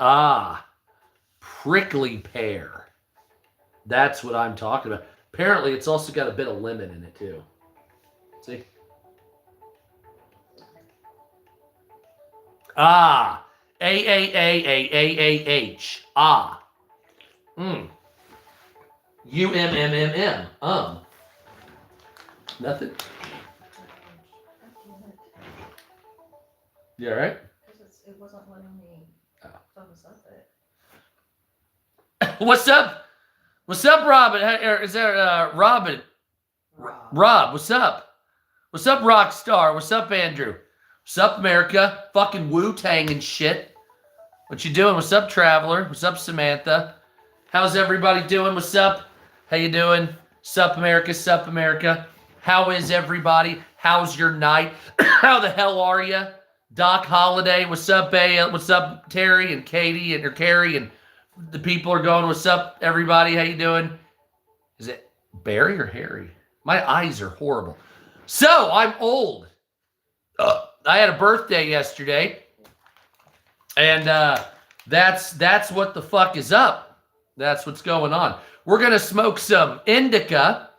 Ah, prickly pear. That's what I'm talking about. Apparently, it's also got a bit of lemon in it, too. See? Ah. A-A-A-A-A-A-H. Ah. U-M-M-M-M. Nothing? You all right? It wasn't letting me thumbs up it. What's up? What's up, Robin? Is there Robin? Rob, what's up? What's up, Rockstar? What's up, Andrew? What's up, America? Fucking Wu-Tang and shit. What you doing? What's up, Traveler? What's up, Samantha? How's everybody doing? What's up? How you doing? Sup, America? Sup, America? How is everybody? How's your night? How the hell are you? Doc Holiday, what's up, Bay? What's up, Terry and Katie and Carrie and the people are going, what's up, everybody? How you doing? Is it Barry or Harry? My eyes are horrible. So, I'm old. I had a birthday yesterday. And that's what the fuck is up. That's what's going on. We're going to smoke some indica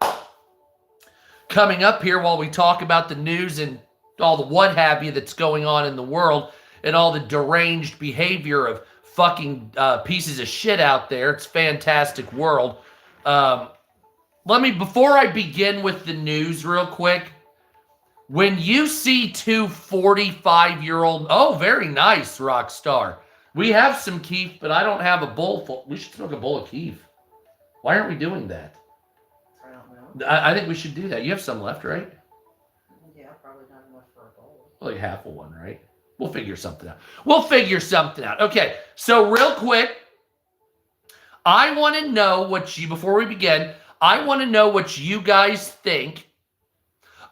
coming up here while we talk about the news and all the what have you that's going on in the world and all the deranged behavior of fucking pieces of shit out there. It's a fantastic world. Before I begin with the news real quick, when you see two 45-year-old, oh, very nice, Rockstar. We have some keef, but I don't have a bowl full. We should smoke a bowl of keef. Why aren't we doing that? I don't know. I think we should do that. You have some left, right? Yeah, probably not enough for a bowl. Like half of one, right? We'll figure something out. Okay, so real quick, I want to know before we begin, I want to know what you guys think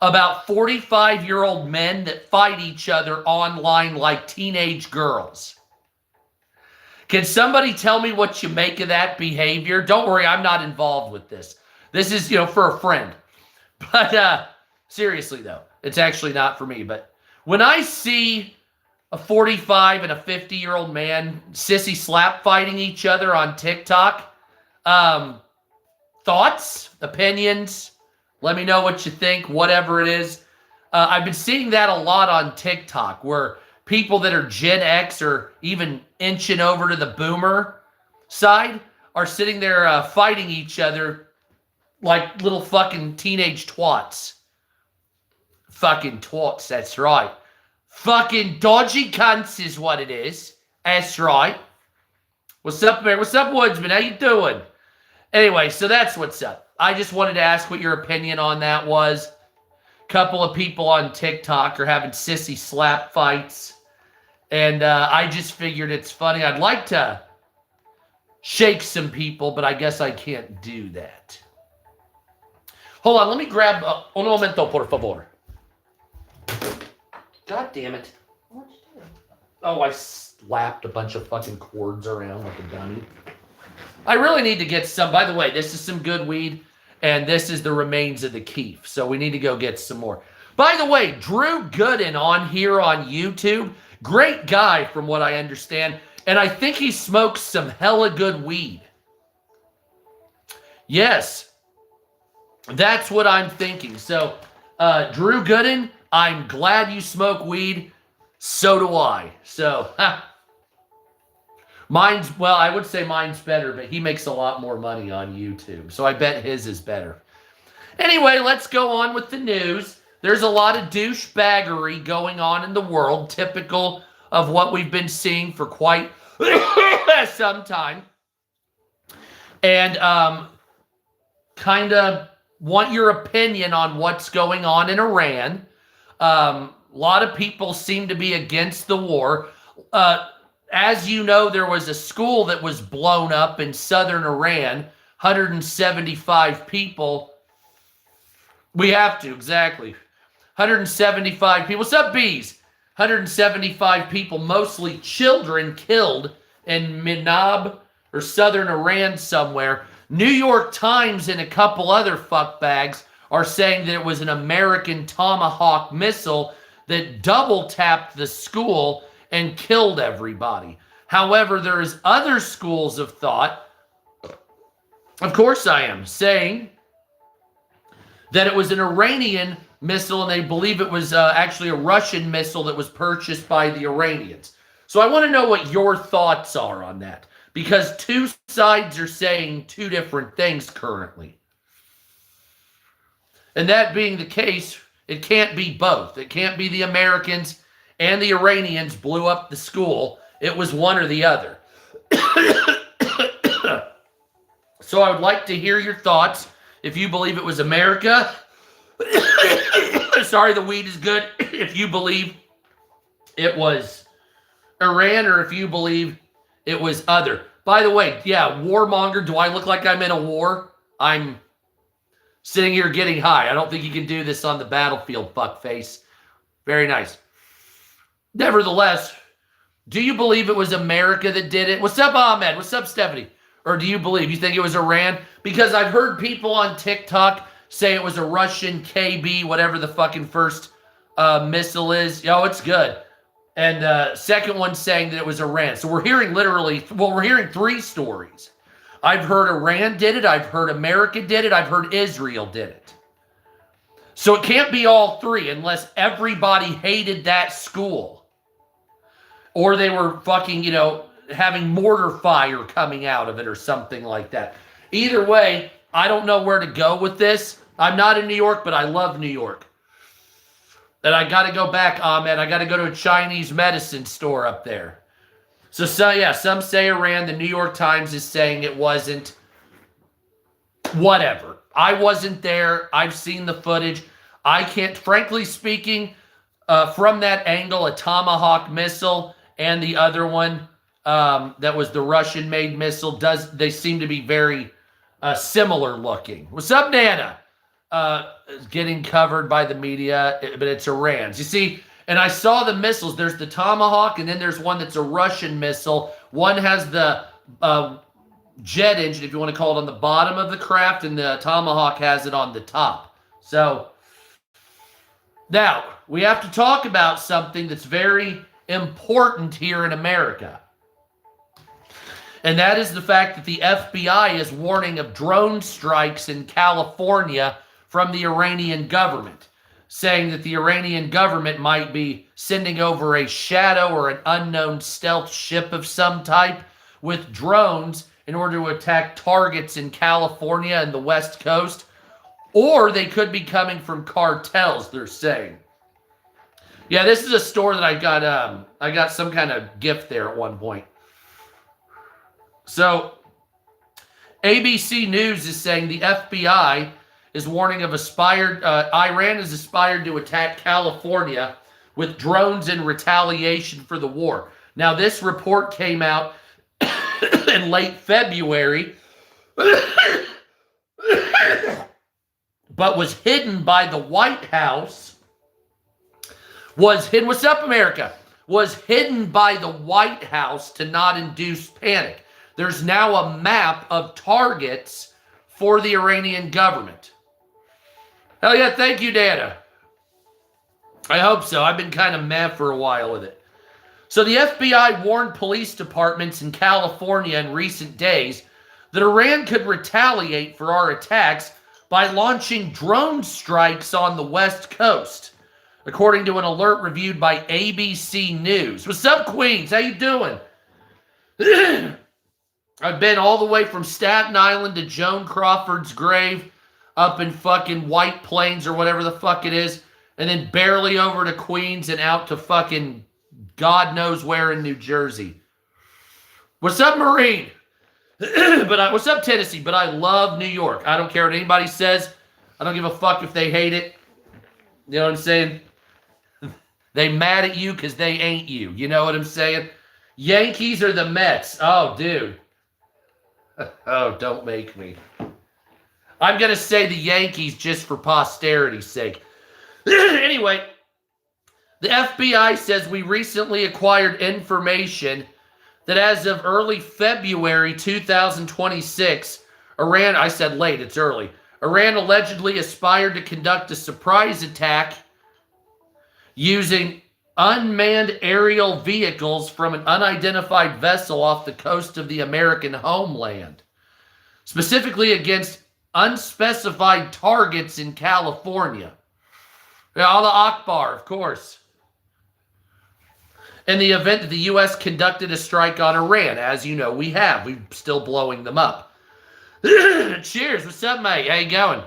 about 45-year-old men that fight each other online like teenage girls. Can somebody tell me what you make of that behavior? Don't worry, I'm not involved with this. This is, for a friend. But seriously, though, it's actually not for me. But when I see a 45 and a 50-year-old man sissy slap fighting each other on TikTok, thoughts, opinions, let me know what you think, whatever it is. I've been seeing that a lot on TikTok where people that are Gen X or even inching over to the boomer side are sitting there fighting each other like little fucking teenage twats. Fucking twats, that's right. Fucking dodgy cunts is what it is. That's right. What's up, man? What's up, Woodsman? How you doing? Anyway, so that's what's up. I just wanted to ask what your opinion on that was. A couple of people on TikTok are having sissy slap fights. And I just figured it's funny. I'd like to shake some people, but I guess I can't do that. Hold on, let me grab... un momento, por favor. God damn it. What'd you do? Oh, I slapped a bunch of fucking cords around like a dummy. I really need to get some... By the way, this is some good weed, and this is the remains of the keef. So we need to go get some more. By the way, Drew Gooden on here on YouTube. Great guy from what I understand. And I think he smokes some hella good weed. Yes. That's what I'm thinking. So, Drew Gooden, I'm glad you smoke weed. So do I. So, I would say mine's better, but he makes a lot more money on YouTube. So I bet his is better. Anyway, let's go on with the news. There's a lot of douchebaggery going on in the world, typical of what we've been seeing for quite some time. And kind of want your opinion on what's going on in Iran. A lot of people seem to be against the war. As you know, there was a school that was blown up in southern Iran. 175 people. We have to, exactly. 175 people. What's up, bees? 175 people, mostly children, killed in Minab or southern Iran somewhere. New York Times and a couple other fuckbags are saying that it was an American Tomahawk missile that double tapped the school and killed everybody. However, there is other schools of thought, of course I am, saying that it was an Iranian missile and they believe it was actually a Russian missile that was purchased by the Iranians. So I want to know what your thoughts are on that, because two sides are saying two different things currently. And that being the case, it can't be both. It can't be the Americans and the Iranians blew up the school. It was one or the other. So I would like to hear your thoughts. If you believe it was America, sorry, the weed is good. If you believe it was Iran, or if you believe it was other. By the way, yeah, warmonger, do I look like I'm in a war? I'm sitting here getting high. I don't think you can do this on the battlefield, fuckface. Very nice. Nevertheless, do you believe it was America that did it? What's up, Ahmed? What's up, Stephanie? Or do you think it was Iran? Because I've heard people on TikTok say it was a Russian KB, whatever the fucking first missile is. Yo, it's good. And second one saying that it was Iran. So we're hearing we're hearing three stories. I've heard Iran did it. I've heard America did it. I've heard Israel did it. So it can't be all three unless everybody hated that school. Or they were fucking, having mortar fire coming out of it or something like that. Either way, I don't know where to go with this. I'm not in New York, but I love New York. And I got to go back, Ahmed. I got to go to a Chinese medicine store up there. So yeah, some say Iran. The New York Times is saying it wasn't. Whatever. I wasn't there. I've seen the footage. I can't, frankly speaking, from that angle, a Tomahawk missile and the other one that was the Russian-made missile, they seem to be very similar looking. What's up, Nana? Getting covered by the media, but it's Iran's. You see, and I saw the missiles. There's the Tomahawk, and then there's one that's a Russian missile. One has the jet engine, if you want to call it, on the bottom of the craft, and the Tomahawk has it on the top. So now we have to talk about something that's very important here in America. And that is the fact that the FBI is warning of drone strikes in California from the Iranian government, saying that the Iranian government might be sending over a shadow or an unknown stealth ship of some type with drones in order to attack targets in California and the West Coast, or they could be coming from cartels, they're saying. Yeah, this is a store that I got some kind of gift there at one point. So, ABC News is saying the FBI is warning of Iran has aspired to attack California with drones in retaliation for the war. Now, this report came out in late February, but was hidden by the White House. What's up, America? Was hidden by the White House to not induce panic. There's now a map of targets for the Iranian government. Hell yeah, thank you, Dana. I hope so. I've been kind of mad for a while with it. So the FBI warned police departments in California in recent days that Iran could retaliate for our attacks by launching drone strikes on the West Coast, according to an alert reviewed by ABC News. What's up, Queens? How you doing? I've been all the way from Staten Island to Joan Crawford's grave, up in fucking White Plains or whatever the fuck it is, and then barely over to Queens and out to fucking God knows where in New Jersey. What's up, Marine? What's up, Tennessee? But I love New York. I don't care what anybody says. I don't give a fuck if they hate it. You know what I'm saying? They mad at you because they ain't you. You know what I'm saying? Yankees or the Mets? Oh, dude. Oh, don't make me. I'm going to say the Yankees just for posterity's sake. Anyway, the FBI says we recently acquired information that as of early February 2026, Iran, I said late, it's early. Iran allegedly aspired to conduct a surprise attack using unmanned aerial vehicles from an unidentified vessel off the coast of the American homeland, specifically against unspecified targets in California. Allah Akbar, of course. In the event that the U.S. conducted a strike on Iran, as you know, we have. We're still blowing them up. Cheers. What's up, mate? How you going?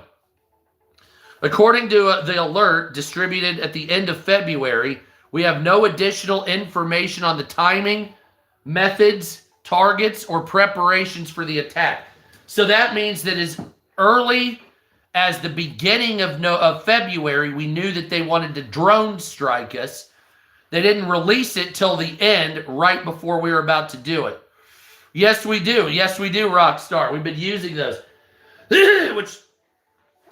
According to the alert distributed at the end of February, we have no additional information on the timing, methods, targets, or preparations for the attack. So that means that as early as the beginning of February, we knew that they wanted to drone strike us. They didn't release it till the end, right before we were about to do it. Yes, we do. Yes, we do, Rockstar. We've been using those. Which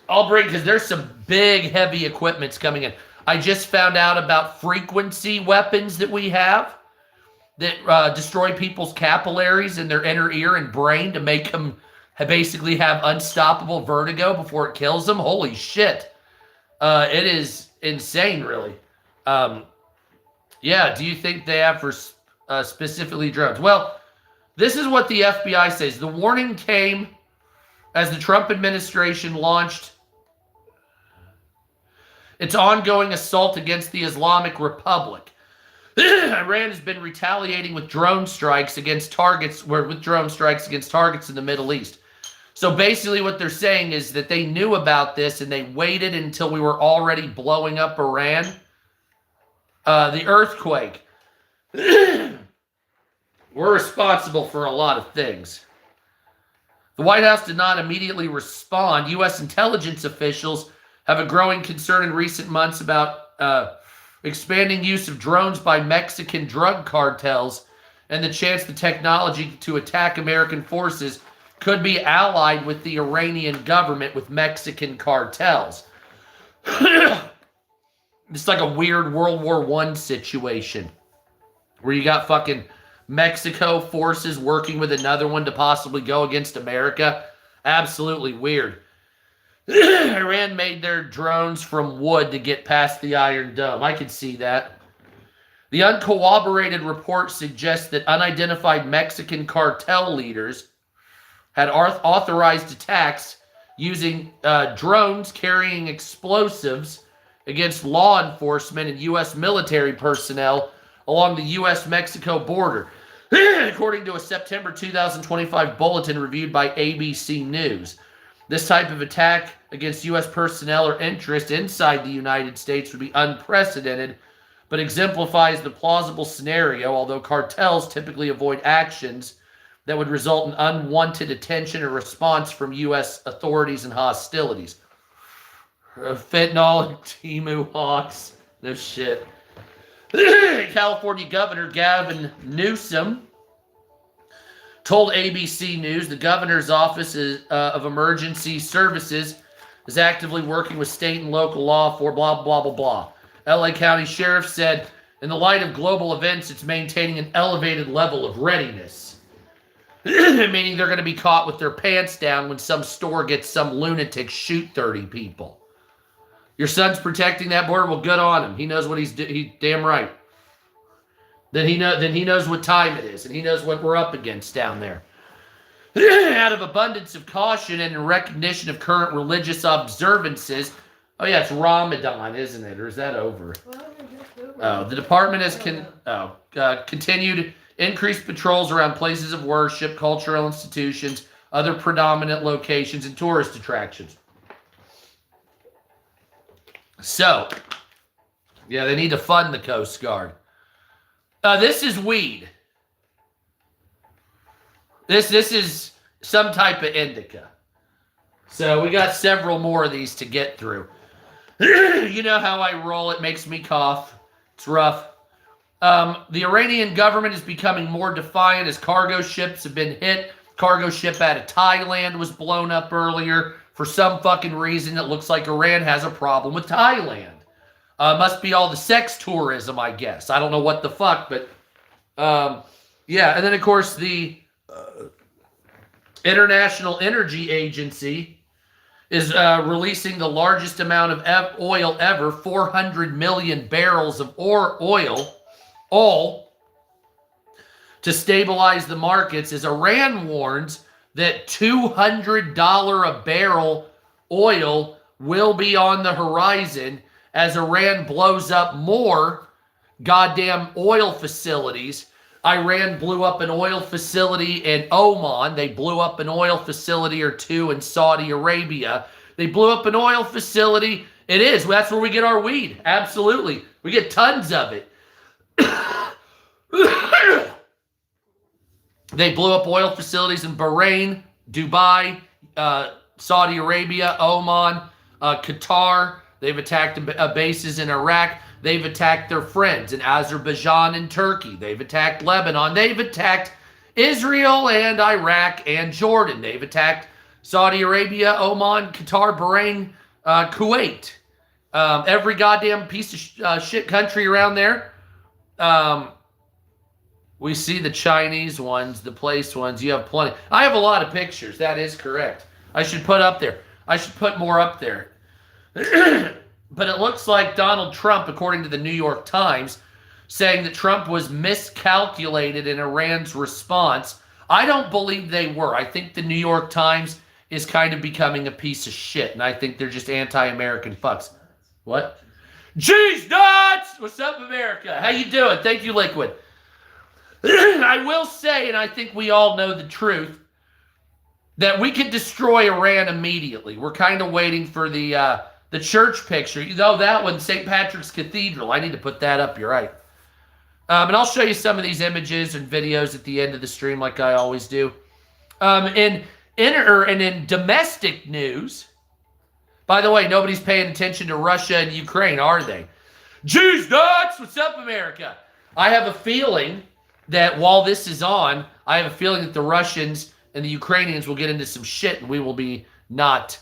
I'll bring, because there's some big, heavy equipments coming in. I just found out about frequency weapons that we have that destroy people's capillaries in their inner ear and brain to make them basically have unstoppable vertigo before it kills them. Holy shit. It is insane, really. Yeah, do you think they have for specifically drones? Well, this is what the FBI says. The warning came as the Trump administration launched its ongoing assault against the Islamic Republic. Iran has been retaliating with drone strikes against targets, in the Middle East. So basically what they're saying is that they knew about this and they waited until we were already blowing up Iran. The earthquake. We're responsible for a lot of things. The White House did not immediately respond. U.S. intelligence officials have a growing concern in recent months about expanding use of drones by Mexican drug cartels and the chance the technology to attack American forces could be allied with the Iranian government with Mexican cartels. It's like a weird World War I situation where you got fucking Mexico forces working with another one to possibly go against America. Absolutely weird. Iran made their drones from wood to get past the Iron Dome. I can see that. The uncorroborated report suggests that unidentified Mexican cartel leaders had authorized attacks using drones carrying explosives against law enforcement and U.S. military personnel along the U.S.-Mexico border, according to a September 2025 bulletin reviewed by ABC News. This type of attack against U.S. personnel or interest inside the United States would be unprecedented, but exemplifies the plausible scenario, although cartels typically avoid actions that would result in unwanted attention or response from U.S. authorities and hostilities. Fentanyl and Timu Hawks. No shit. California Governor Gavin Newsom told ABC News the governor's office of emergency services is actively working with state and local law for blah, blah, blah, blah. LA County Sheriff said, in the light of global events, it's maintaining an elevated level of readiness. Meaning they're going to be caught with their pants down when some store gets some lunatic shoot 30 people. Your son's protecting that border? Well, good on him. He knows what he's doing. He damn right. Then he knows what time it is, and he knows what we're up against down there. Out of abundance of caution and in recognition of current religious observances, oh yeah, it's Ramadan, isn't it? Or is that over? Oh, the department has continued increased patrols around places of worship, cultural institutions, other predominant locations, and tourist attractions. So, yeah, they need to fund the Coast Guard. This is weed. This is some type of indica. So we got several more of these to get through. You know how I roll. It makes me cough. It's rough. The Iranian government is becoming more defiant as cargo ships have been hit. Cargo ship out of Thailand was blown up earlier. For some fucking reason, it looks like Iran has a problem with Thailand. Must be all the sex tourism, I guess. I don't know what the fuck, but yeah. And then, of course, the International Energy Agency is releasing the largest amount of oil ever, 400 million barrels of oil, all to stabilize the markets, as Iran warns that $200 a barrel oil will be on the horizon as Iran blows up more goddamn oil facilities. Iran blew up an oil facility in Oman. They blew up an oil facility or two in Saudi Arabia. They blew up an oil facility. That's where we get our weed. Absolutely. We get tons of it. They blew up oil facilities in Bahrain, Dubai, Saudi Arabia, Oman, Qatar. They've attacked bases in Iraq. They've attacked their friends in Azerbaijan and Turkey. They've attacked Lebanon. They've attacked Israel and Iraq and Jordan. They've attacked Saudi Arabia, Oman, Qatar, Bahrain, Kuwait. Every goddamn piece of shit country around there. We see the Chinese ones, the place ones. You have plenty. I have a lot of pictures. That is correct. I should put up there. I should put more up there. But it looks like Donald Trump, according to the New York Times, saying that Trump was miscalculated in Iran's response. I don't believe they were. I think the New York Times is kind of becoming a piece of shit, and I think they're just anti-American fucks. What? Jeez, nuts! What's up, America? How you doing? Thank you, Liquid. I will say, and I think we all know the truth, that we could destroy Iran immediately. We're kind of waiting for the church picture. You know that one, St. Patrick's Cathedral. I need to put that up. You're right. And I'll show you some of these images and videos at the end of the stream, like I always do. In domestic news, by the way, nobody's paying attention to Russia and Ukraine, are they? Jeez, nuts! What's up, America? I have a feeling that while this is on, I have a feeling that the Russians and the Ukrainians will get into some shit, and we will be not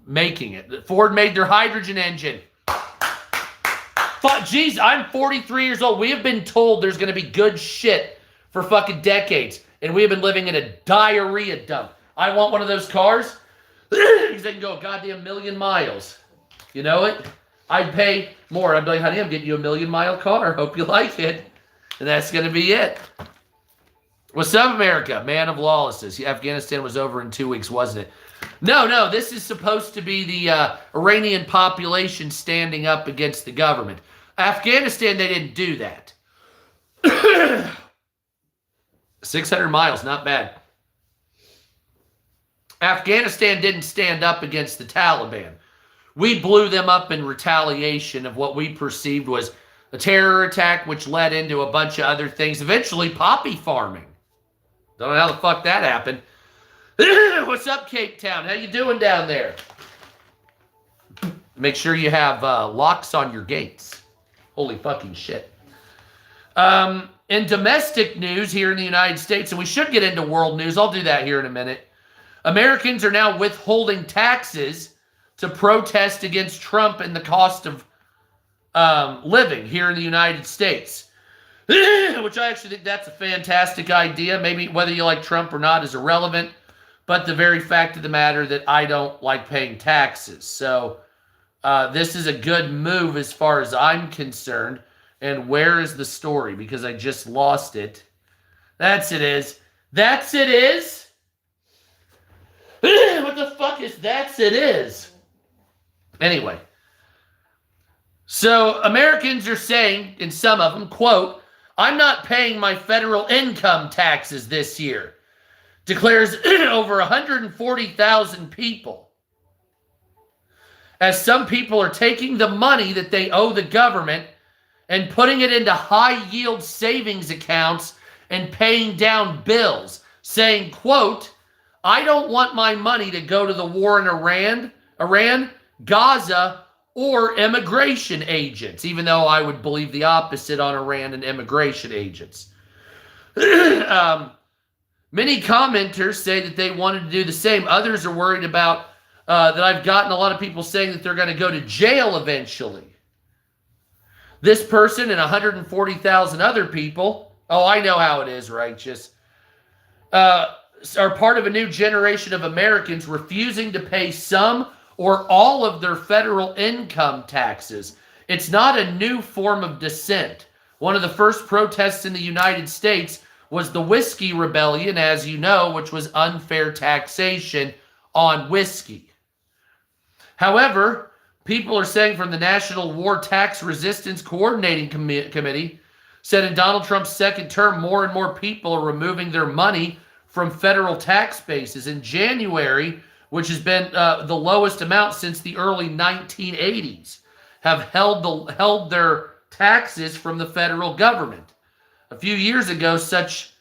making it. Ford made their hydrogen engine. Jeez, I'm 43 years old. We have been told there's going to be good shit for fucking decades, and we have been living in a diarrhea dump. I want one of those cars because they can go a goddamn million miles. You know it? I'd pay more. I'd be like, honey, I'm getting you a 1,000,000-mile car. Hope you like it. And that's going to be it. What's up, America? Man of lawlessness. Afghanistan was over in 2 weeks, wasn't it? No. This is supposed to be the Iranian population standing up against the government. Afghanistan, they didn't do that. 600 miles, not bad. Afghanistan didn't stand up against the Taliban. We blew them up in retaliation of what we perceived was a terror attack, which led into a bunch of other things. Eventually, poppy farming. Don't know how the fuck that happened. What's up, Cape Town? How you doing down there? Make sure you have locks on your gates. Holy fucking shit. In domestic news here in the United States, and we should get into world news. I'll do that here in a minute. Americans are now withholding taxes to protest against Trump and the cost of living here in the United States. Which I actually think that's a fantastic idea. Maybe whether you like Trump or not is irrelevant. But the very fact of the matter that I don't like paying taxes. So this is a good move as far as I'm concerned. And where is the story? Because I just lost it. That's it is. That's it is? What the fuck is that's it is? Anyway. So Americans are saying, in some of them, quote, I'm not paying my federal income taxes this year, declares over 140,000 people. As some people are taking the money that they owe the government and putting it into high-yield savings accounts and paying down bills, saying, quote, I don't want my money to go to the war in Iran, Gaza, or immigration agents, even though I would believe the opposite on Iran and immigration agents. Many commenters say that they wanted to do the same. Others are worried about that I've gotten a lot of people saying that they're going to go to jail eventually. This person and 140,000 other people, oh, I know how it is, righteous. are part of a new generation of Americans refusing to pay some or all of their federal income taxes. It's not a new form of dissent. One of the first protests in the United States was the Whiskey Rebellion, as you know, which was unfair taxation on whiskey. However, people are saying from the National War Tax Resistance Coordinating Committee said in Donald Trump's second term, more and more people are removing their money from federal tax bases. In January, which has been the lowest amount since the early 1980s, have held their taxes from the federal government. A few years ago, such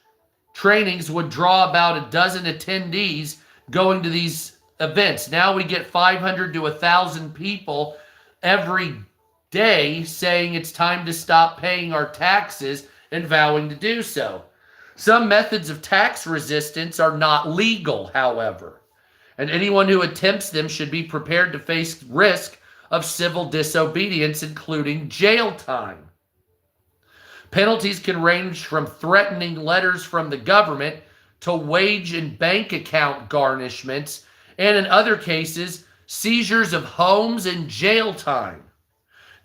trainings would draw about a dozen attendees going to these events. Now we get 500 to 1,000 people every day saying it's time to stop paying our taxes and vowing to do so. Some methods of tax resistance are not legal, however, and anyone who attempts them should be prepared to face risk of civil disobedience, including jail time. Penalties can range from threatening letters from the government to wage and bank account garnishments, and in other cases, seizures of homes and jail time.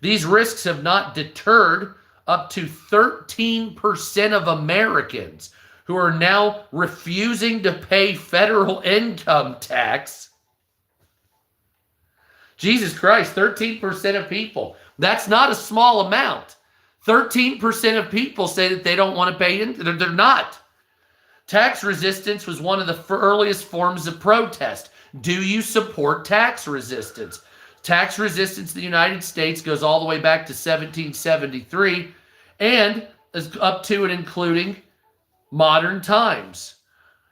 These risks have not deterred up to 13% of Americans who are now refusing to pay federal income tax. Jesus Christ, 13% of people. That's not a small amount. 13% of people say that they don't want to pay in. They're not. Tax resistance was one of the earliest forms of protest. Do you support tax resistance? Tax resistance in the United States goes all the way back to 1773 and is up to and including modern times.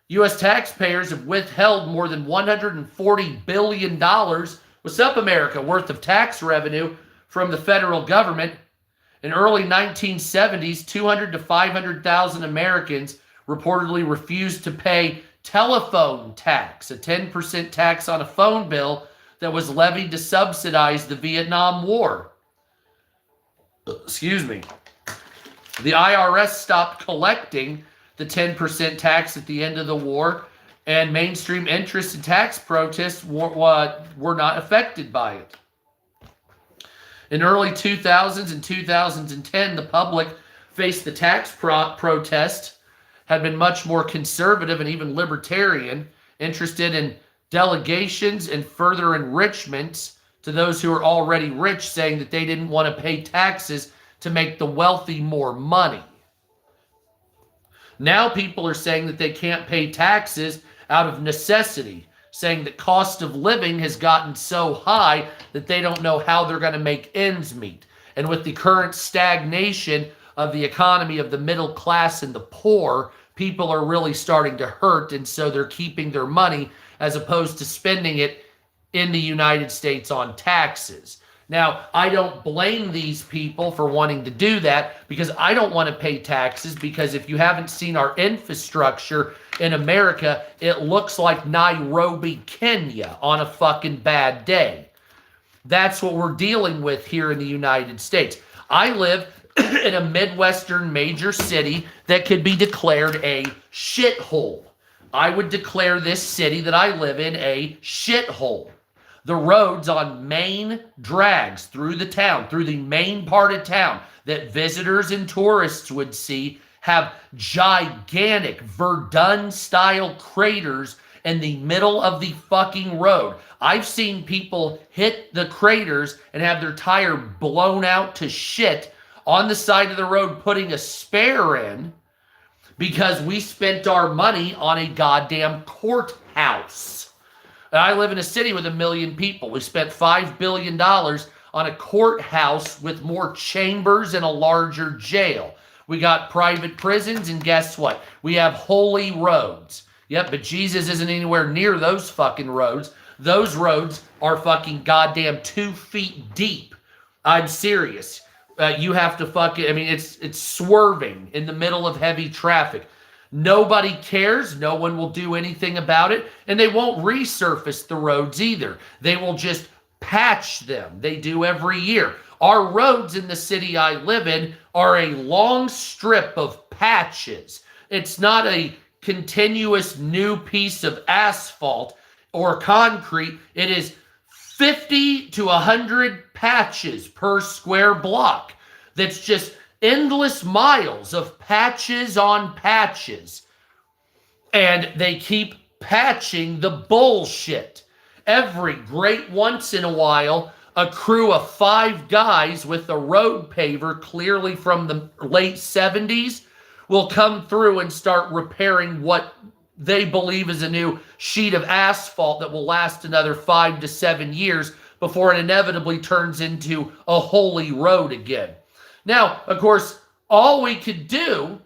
U.S. taxpayers have withheld more than $140 billion, what's up, America, worth of tax revenue from the federal government. In early 1970s, 200 to 500,000 Americans reportedly refused to pay telephone tax, a 10% tax on a phone bill that was levied to subsidize the Vietnam War. Excuse me. The IRS stopped collecting the 10% tax at the end of the war, and mainstream interest in tax protests were not affected by it. In early 2000s and 2010, the public faced the tax protest, had been much more conservative and even libertarian, interested in delegations and further enrichments to those who are already rich, saying that they didn't want to pay taxes to make the wealthy more money. Now people are saying that they can't pay taxes out of necessity, saying that cost of living has gotten so high that they don't know how they're going to make ends meet. And with the current stagnation of the economy of the middle class and the poor, people are really starting to hurt, and so they're keeping their money as opposed to spending it in the United States on taxes. Now, I don't blame these people for wanting to do that, because I don't want to pay taxes, because if you haven't seen our infrastructure in America, it looks like Nairobi, Kenya on a fucking bad day. That's what we're dealing with here in the United States. I live in a Midwestern major city that could be declared a shithole. I would declare this city that I live in a shithole. The roads on main drags through the town, through the main part of town that visitors and tourists would see, have gigantic Verdun-style craters in the middle of the fucking road. I've seen people hit the craters and have their tire blown out to shit on the side of the road, putting a spare in because we spent our money on a goddamn courthouse. And I live in a city with 1 million people. We spent $5 billion on a courthouse with more chambers and a larger jail. We got private prisons, and guess what? We have holy roads. Yep, but Jesus isn't anywhere near those fucking roads. Those roads are fucking goddamn 2 feet deep. I'm serious. You have to fucking, I mean, it's swerving in the middle of heavy traffic. Nobody cares. No one will do anything about it. And they won't resurface the roads either. They will just patch them. They do every year. Our roads in the city I live in are a long strip of patches. It's not a continuous new piece of asphalt or concrete, it is 50 to 100 patches per square block. That's just endless miles of patches on patches. And they keep patching the bullshit. Every great once in a while, a crew of 5 guys with a road paver, clearly from the late 70s, will come through and start repairing what they believe is a new sheet of asphalt that will last another 5 to 7 years before it inevitably turns into a holy road again. Now, of course, all we could do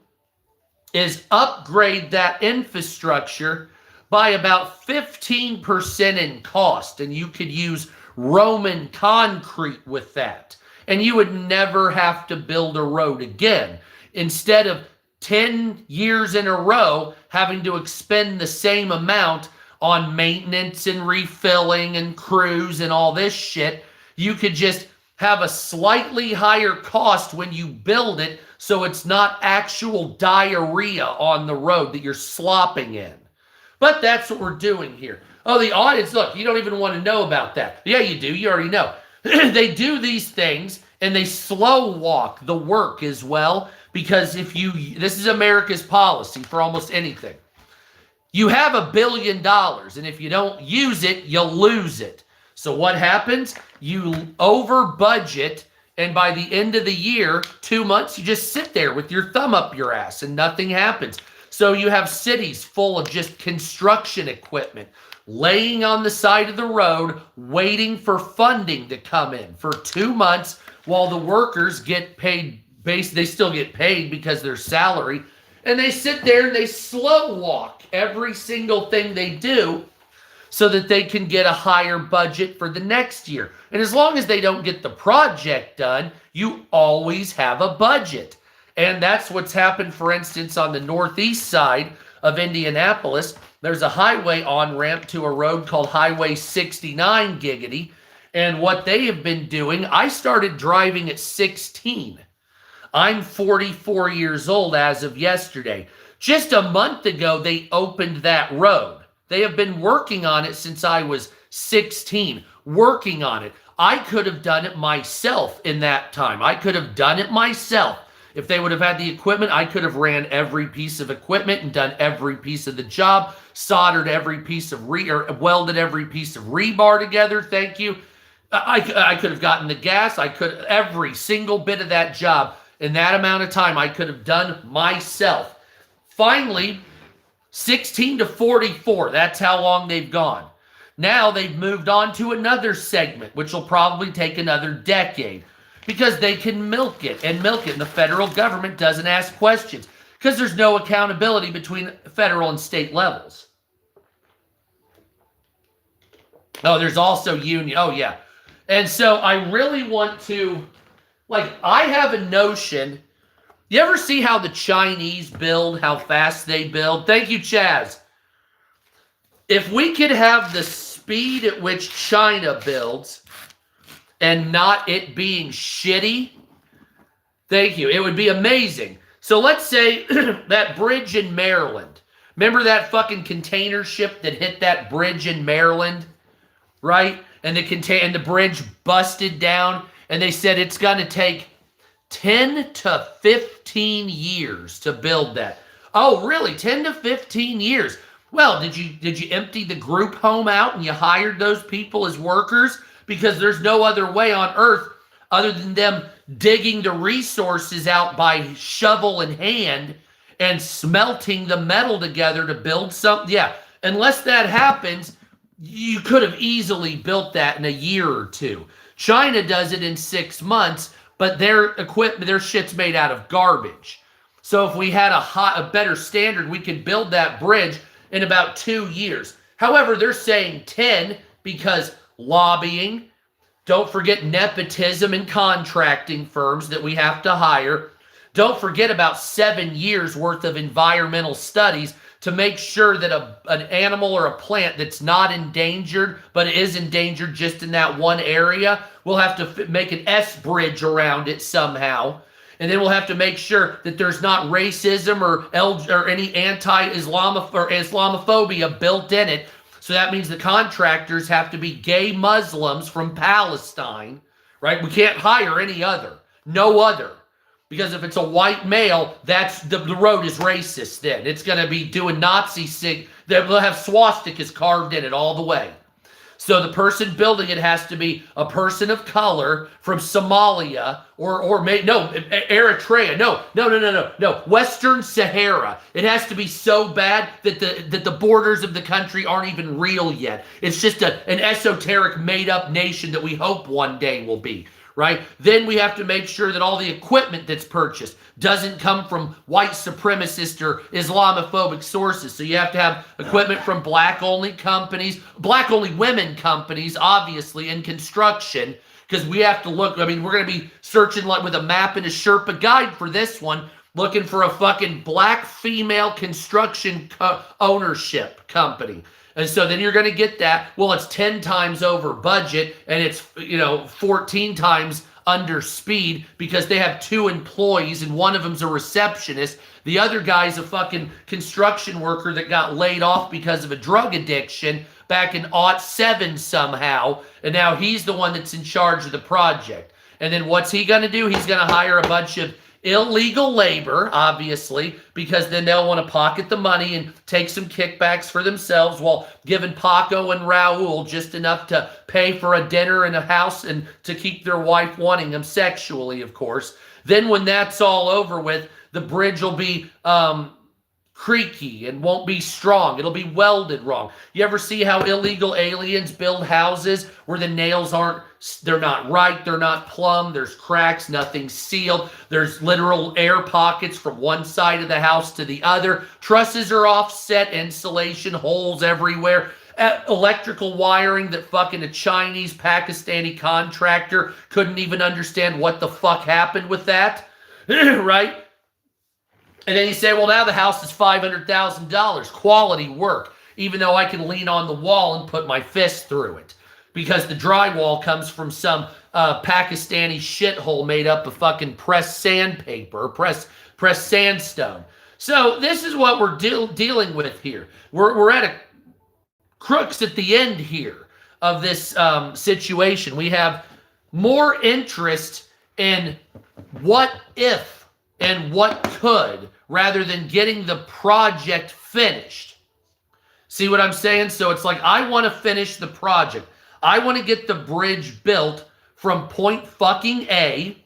is upgrade that infrastructure by about 15% in cost, and you could use Roman concrete with that, and you would never have to build a road again. Instead of 10 years in a row having to expend the same amount on maintenance and refilling and crews and all this shit, you could just have a slightly higher cost when you build it, so it's not actual diarrhea on the road that you're slopping in. But that's what we're doing here. Oh, the audience, look, you don't even want to know about that. Yeah, you do. You already know. They do these things, and they slow walk the work as well, because this is America's policy for almost anything. You have $1 billion, and if you don't use it, you'll lose it. So what happens? You over budget, and by the end of the year, 2 months, you just sit there with your thumb up your ass and nothing happens. So you have cities full of just construction equipment laying on the side of the road, waiting for funding to come in for 2 months while the workers get paid. They still get paid because their salary, and they sit there and they slow walk every single thing they do so that they can get a higher budget for the next year. And as long as they don't get the project done, you always have a budget. And that's what's happened, for instance, on the northeast side of Indianapolis. There's a highway on-ramp to a road called Highway 69, giggity. And what they have been doing, I started driving at 16. I'm 44 years old as of yesterday. Just a month ago, they opened that road. They have been working on it since I was 16, working on it. I could have done it myself in that time. I could have done it myself. If they would have had the equipment, I could have ran every piece of equipment and done every piece of the job, soldered every piece of welded every piece of rebar together. Thank you. I could have gotten the gas. Every single bit of that job in that amount of time, I could have done myself. Finally, 16 to 44, that's how long they've gone. Now they've moved on to another segment, which will probably take another decade, because they can milk it, and the federal government doesn't ask questions, because there's no accountability between federal and state levels. Oh, there's also union. Oh, yeah. And so I really want to, I have a notion. You ever see how the Chinese build, how fast they build? Thank you, Chaz. If we could have the speed at which China builds and not it being shitty, thank you, it would be amazing. So let's say that bridge in Maryland. Remember that fucking container ship that hit that bridge in Maryland, right? And the bridge busted down, and they said it's going to take 10 to 15 years to build that. Oh, really? 10 to 15 years. Well, did you empty the group home out and you hired those people as workers? Because there's no other way on earth other than them digging the resources out by shovel in hand and smelting the metal together to build something. Yeah, unless that happens, you could have easily built that in a year or two. China does it in 6 months, but their equipment, their shit's made out of garbage. So if we had a better standard, we could build that bridge in about 2 years. However, they're saying 10 because lobbying, don't forget nepotism and contracting firms that we have to hire. Don't forget about 7 years worth of environmental studies to make sure that an animal or a plant that's not endangered, but is endangered just in that one area, we'll have to make an S bridge around it somehow. And then we'll have to make sure that there's not racism or any Islamophobia built in it. So that means the contractors have to be gay Muslims from Palestine, right? We can't hire any other, no other. Because if it's a white male, that's the road is racist then. It's going to be doing Nazi they'll have swastikas carved in it all the way. So the person building it has to be a person of color from Somalia or Eritrea. No, Western Sahara. It has to be so bad that the borders of the country aren't even real yet. It's just an esoteric made-up nation that we hope one day will be. Right? Then we have to make sure that all the equipment that's purchased doesn't come from white supremacist or Islamophobic sources. So you have to have equipment from black-only companies, black-only women companies, obviously, in construction, because we have to look. I mean, we're going to be searching like with a map and a Sherpa guide for this one, looking for a fucking black female construction ownership company. And so then you're going to get that. Well, it's 10 times over budget and it's, 14 times under speed because they have 2 employees and one of them's a receptionist. The other guy's a fucking construction worker that got laid off because of a drug addiction back in '07 somehow. And now he's the one that's in charge of the project. And then what's he going to do? He's going to hire a bunch of illegal labor, obviously, because then they'll want to pocket the money and take some kickbacks for themselves while giving Paco and Raul just enough to pay for a dinner and a house and to keep their wife wanting them sexually, of course. Then when that's all over with, the bridge will be creaky and won't be strong. It'll be welded wrong. You ever see how illegal aliens build houses where the nails they're not right, they're not plumb, there's cracks, nothing's sealed, there's literal air pockets from one side of the house to the other, trusses are offset, insulation, holes everywhere, electrical wiring that fucking a Chinese, Pakistani contractor couldn't even understand what the fuck happened with that, right? And then you say, well, now the house is $500,000, quality work, even though I can lean on the wall and put my fist through it. Because the drywall comes from some Pakistani shithole made up of fucking pressed sandpaper, pressed sandstone. So this is what we're dealing with here. We're at a crux at the end here of this situation. We have more interest in what if and what could rather than getting the project finished. See what I'm saying? So it's like, I want to finish the project. I want to get the bridge built from point fucking A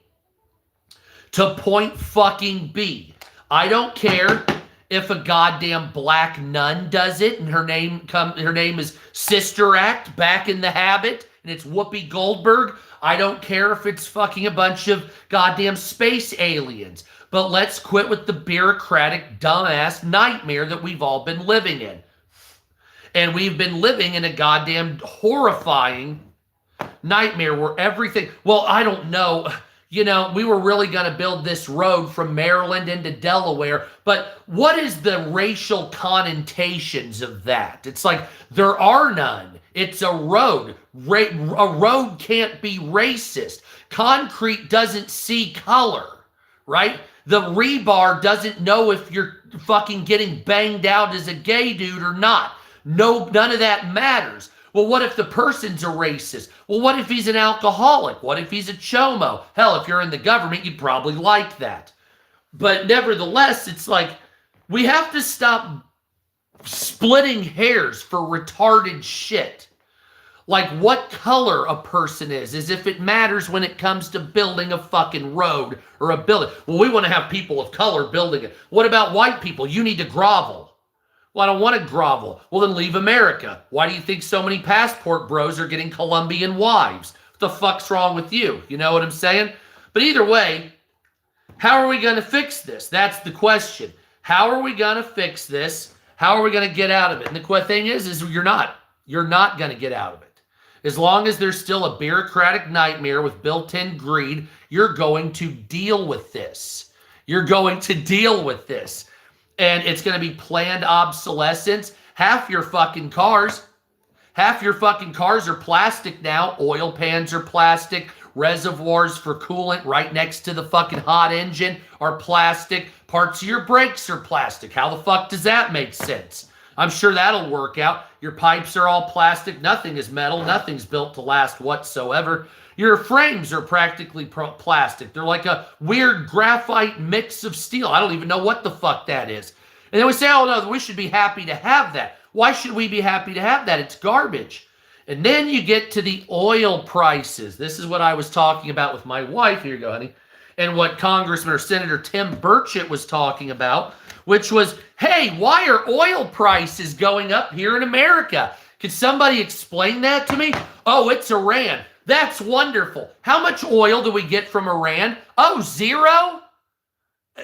to point fucking B. I don't care if a goddamn black nun does it and her name is Sister Act, Back in the Habit, and it's Whoopi Goldberg. I don't care if it's fucking a bunch of goddamn space aliens. But let's quit with the bureaucratic dumbass nightmare that we've all been living in. And we've been living in a goddamn horrifying nightmare where everything, well, I don't know, we were really going to build this road from Maryland into Delaware, but what is the racial connotations of that? It's like, there are none. It's a road. A road can't be racist. Concrete doesn't see color, right? The rebar doesn't know if you're fucking getting banged out as a gay dude or not. No, none of that matters. Well, what if the person's a racist? Well, what if he's an alcoholic? What if he's a chomo? Hell, if you're in the government, you'd probably like that. But nevertheless, it's like, we have to stop splitting hairs for retarded shit. Like what color a person is, as if it matters when it comes to building a fucking road or a building. Well, we want to have people of color building it. What about white people? You need to grovel. Well, I don't want to grovel. Well, then leave America. Why do you think so many passport bros are getting Colombian wives? What the fuck's wrong with you? You know what I'm saying? But either way, how are we going to fix this? That's the question. How are we going to fix this? How are we going to get out of it? And the thing is you're not. You're not going to get out of it. As long as there's still a bureaucratic nightmare with built-in greed, you're going to deal with this. You're going to deal with this. And it's going to be planned obsolescence. Half your fucking cars are plastic now. Oil pans are plastic. reservoirs for coolant right next to the fucking hot engine are plastic. Parts of your brakes are plastic. How the fuck does that make sense? I'm sure that'll work out. Your pipes are all plastic. Nothing is metal. Nothing's built to last whatsoever. Your frames are practically plastic. They're like a weird graphite mix of steel. I don't even know what the fuck that is. And then we say, oh no, we should be happy to have that. Why should we be happy to have that? It's garbage. And then you get to the oil prices. This is what I was talking about with my wife. Here you go, honey. And what Congressman or Senator Tim Burchett was talking about, which was, hey, why are oil prices going up here in America? Could somebody explain that to me? Oh, it's Iran. That's wonderful. How much oil do we get from Iran? Oh, zero?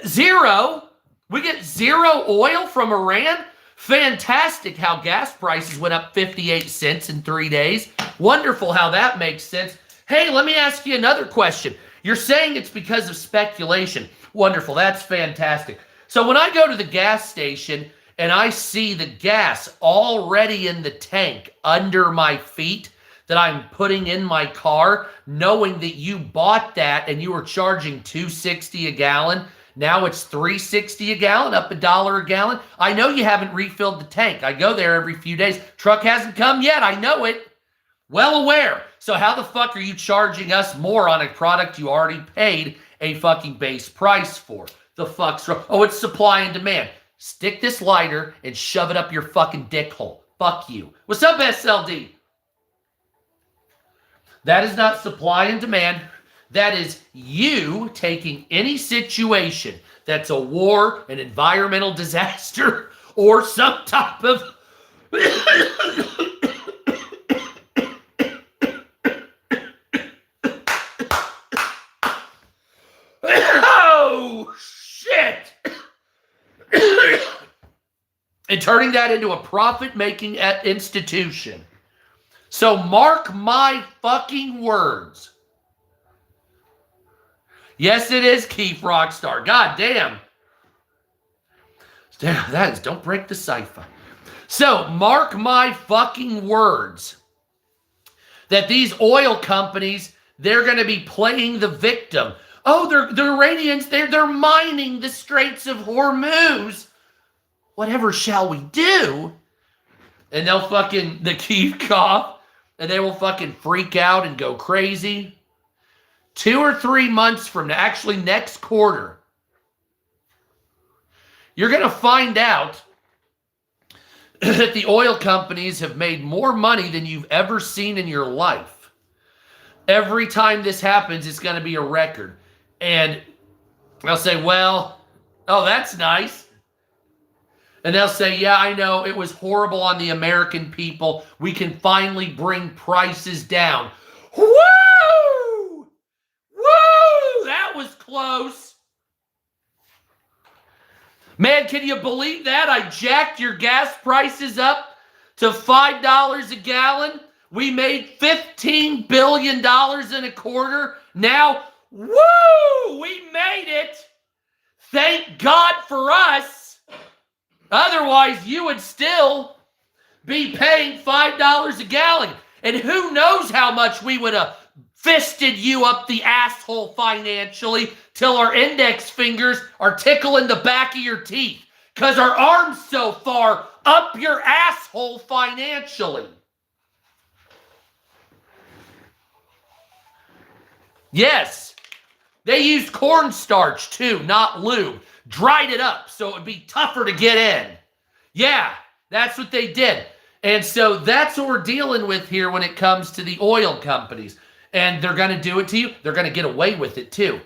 Zero? We get zero oil from Iran? Fantastic how gas prices went up 58 cents in 3 days. Wonderful how that makes sense. Hey, let me ask you another question. You're saying it's because of speculation. Wonderful. That's fantastic. So when I go to the gas station and I see the gas already in the tank under my feet that I'm putting in my car, knowing that you bought that and you were charging $2.60 a gallon, now it's $3.60 a gallon, up $1 a gallon. I know you haven't refilled the tank. I go there every few days. Truck hasn't come yet. I know it. Well aware. So how the fuck are you charging us more on a product you already paid a fucking base price for? The fuck's wrong? Oh, it's supply and demand. Stick this lighter and shove it up your fucking dick hole. Fuck you. What's up, SLD? That is not supply and demand. That is you taking any situation that's a war, an environmental disaster, or some type of oh, shit! And turning that into a profit-making institution. So mark my fucking words. Yes, it is Keith Rockstar. God damn. That is, don't break the cipher. So mark my fucking words that these oil companies, they're going to be playing the victim. Oh, the Iranians, they're mining the Straits of Hormuz. Whatever shall we do? And they'll fucking, the Keith cough, and they will fucking freak out and go crazy. 2 or 3 months from now, actually next quarter, you're going to find out that the oil companies have made more money than you've ever seen in your life. Every time this happens, it's going to be a record. And they'll say, well, oh, that's nice. And they'll say, yeah, I know, it was horrible on the American people. We can finally bring prices down. Woo! Woo! That was close. Man, can you believe that? I jacked your gas prices up to $5 a gallon. We made $15 billion in a quarter. Now, woo! We made it. Thank God for us. Otherwise, you would still be paying $5 a gallon. And who knows how much we would have fisted you up the asshole financially till our index fingers are tickling the back of your teeth because our arm's so far up your asshole financially. Yes, they used cornstarch too, not lube. Dried it up so it would be tougher to get in. Yeah, that's what they did. And so that's what we're dealing with here when it comes to the oil companies. And they're going to do it to you. They're going to get away with it too.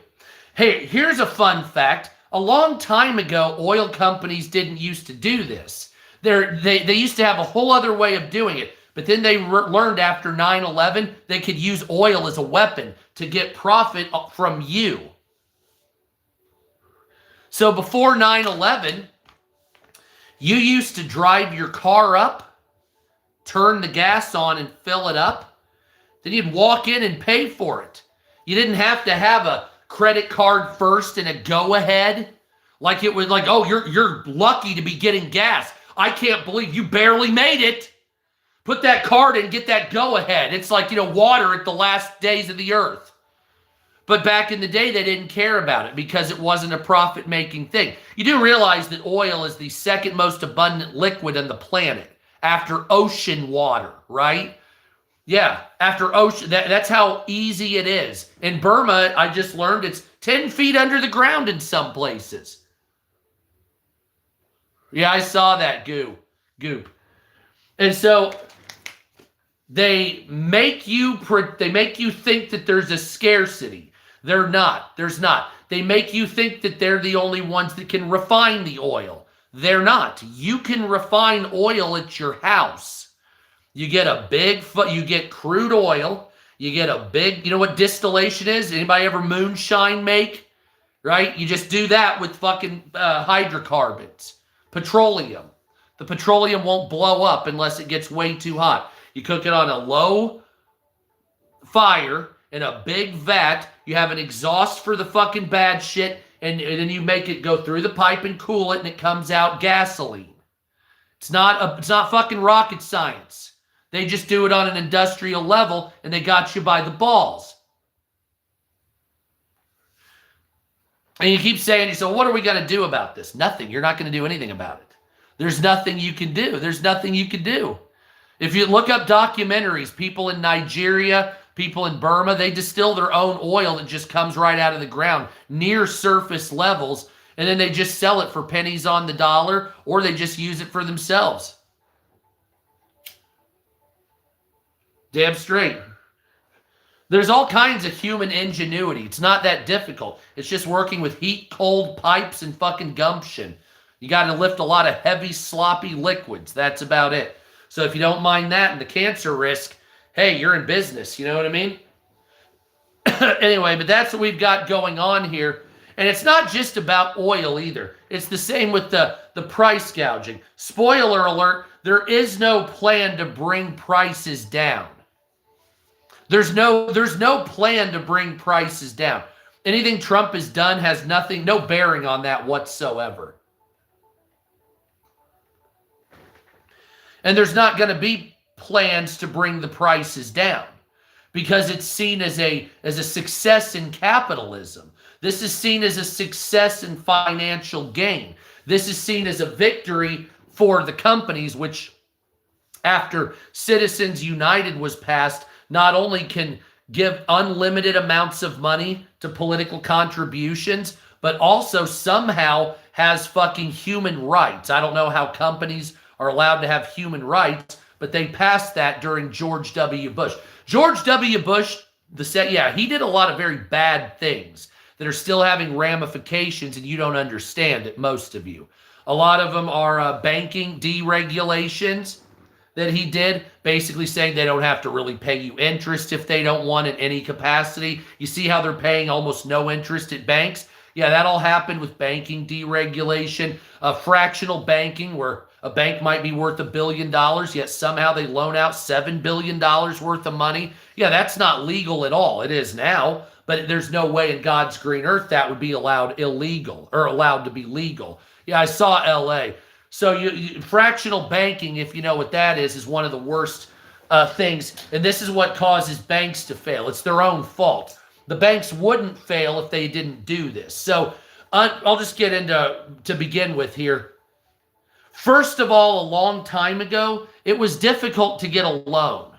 Hey, here's a fun fact. A long time ago, oil companies didn't used to do this. They used to have a whole other way of doing it. But then they learned after 9/11, they could use oil as a weapon to get profit from you. So before 9/11, you used to drive your car up, turn the gas on and fill it up. Then you'd walk in and pay for it. You didn't have to have a credit card first and a go-ahead. Like it was like, oh, you're lucky to be getting gas. I can't believe you barely made it. Put that card in, get that go-ahead. It's like, water at the last days of the earth. But back in the day, they didn't care about it because it wasn't a profit-making thing. You do realize that oil is the second most abundant liquid on the planet after ocean water, right? Yeah, after ocean. That's how easy it is. In Burma, I just learned it's 10 feet under the ground in some places. Yeah, I saw that goop. And so they make you think that there's a scarcity. There's not. They make you think that they're the only ones that can refine the oil. They're not. You can refine oil at your house. You get you get crude oil. You get a big, you know what distillation is? Anybody ever moonshine make? Right? You just do that with fucking hydrocarbons, petroleum. The petroleum won't blow up unless it gets way too hot. You cook it on a low fire in a big vat. You have an exhaust for the fucking bad shit, and then you make it go through the pipe and cool it, and it comes out gasoline. It's not fucking rocket science. They just do it on an industrial level, and they got you by the balls. And you keep saying, so what are we going to do about this? Nothing. You're not going to do anything about it. There's nothing you can do. There's nothing you can do. If you look up documentaries, people in Nigeria, people in Burma, they distill their own oil that just comes right out of the ground, near surface levels, and then they just sell it for pennies on the dollar, or they just use it for themselves. Damn straight. There's all kinds of human ingenuity. It's not that difficult. It's just working with heat, cold pipes, and fucking gumption. You got to lift a lot of heavy, sloppy liquids. That's about it. So if you don't mind that and the cancer risk, hey, you're in business. You know what I mean? Anyway, but that's what we've got going on here. And it's not just about oil either. It's the same with the price gouging. Spoiler alert, there is no plan to bring prices down. There's no plan to bring prices down. Anything Trump has done has no bearing on that whatsoever. And there's not going to be plans to bring the prices down because it's seen as a success in capitalism. This is seen as a success in financial gain. This is seen as a victory for the companies, which after Citizens United was passed, not only can give unlimited amounts of money to political contributions, but also somehow has fucking human rights. I don't know how companies are allowed to have human rights, but they passed that during George W. Bush. George W. Bush, he did a lot of very bad things that are still having ramifications, and you don't understand it, most of you. A lot of them are banking deregulations that he did, basically saying they don't have to really pay you interest if they don't want in any capacity. You see how they're paying almost no interest at banks? Yeah, that all happened with banking deregulation, fractional banking, where a bank might be worth $1 billion, yet somehow they loan out $7 billion worth of money. Yeah, that's not legal at all. It is now, but there's no way in God's green earth that would be allowed to be legal. Yeah, I saw LA. So fractional banking, if you know what that is one of the worst things. And this is what causes banks to fail. It's their own fault. The banks wouldn't fail if they didn't do this. So I'll just get to begin with here. First of all, a long time ago, it was difficult to get a loan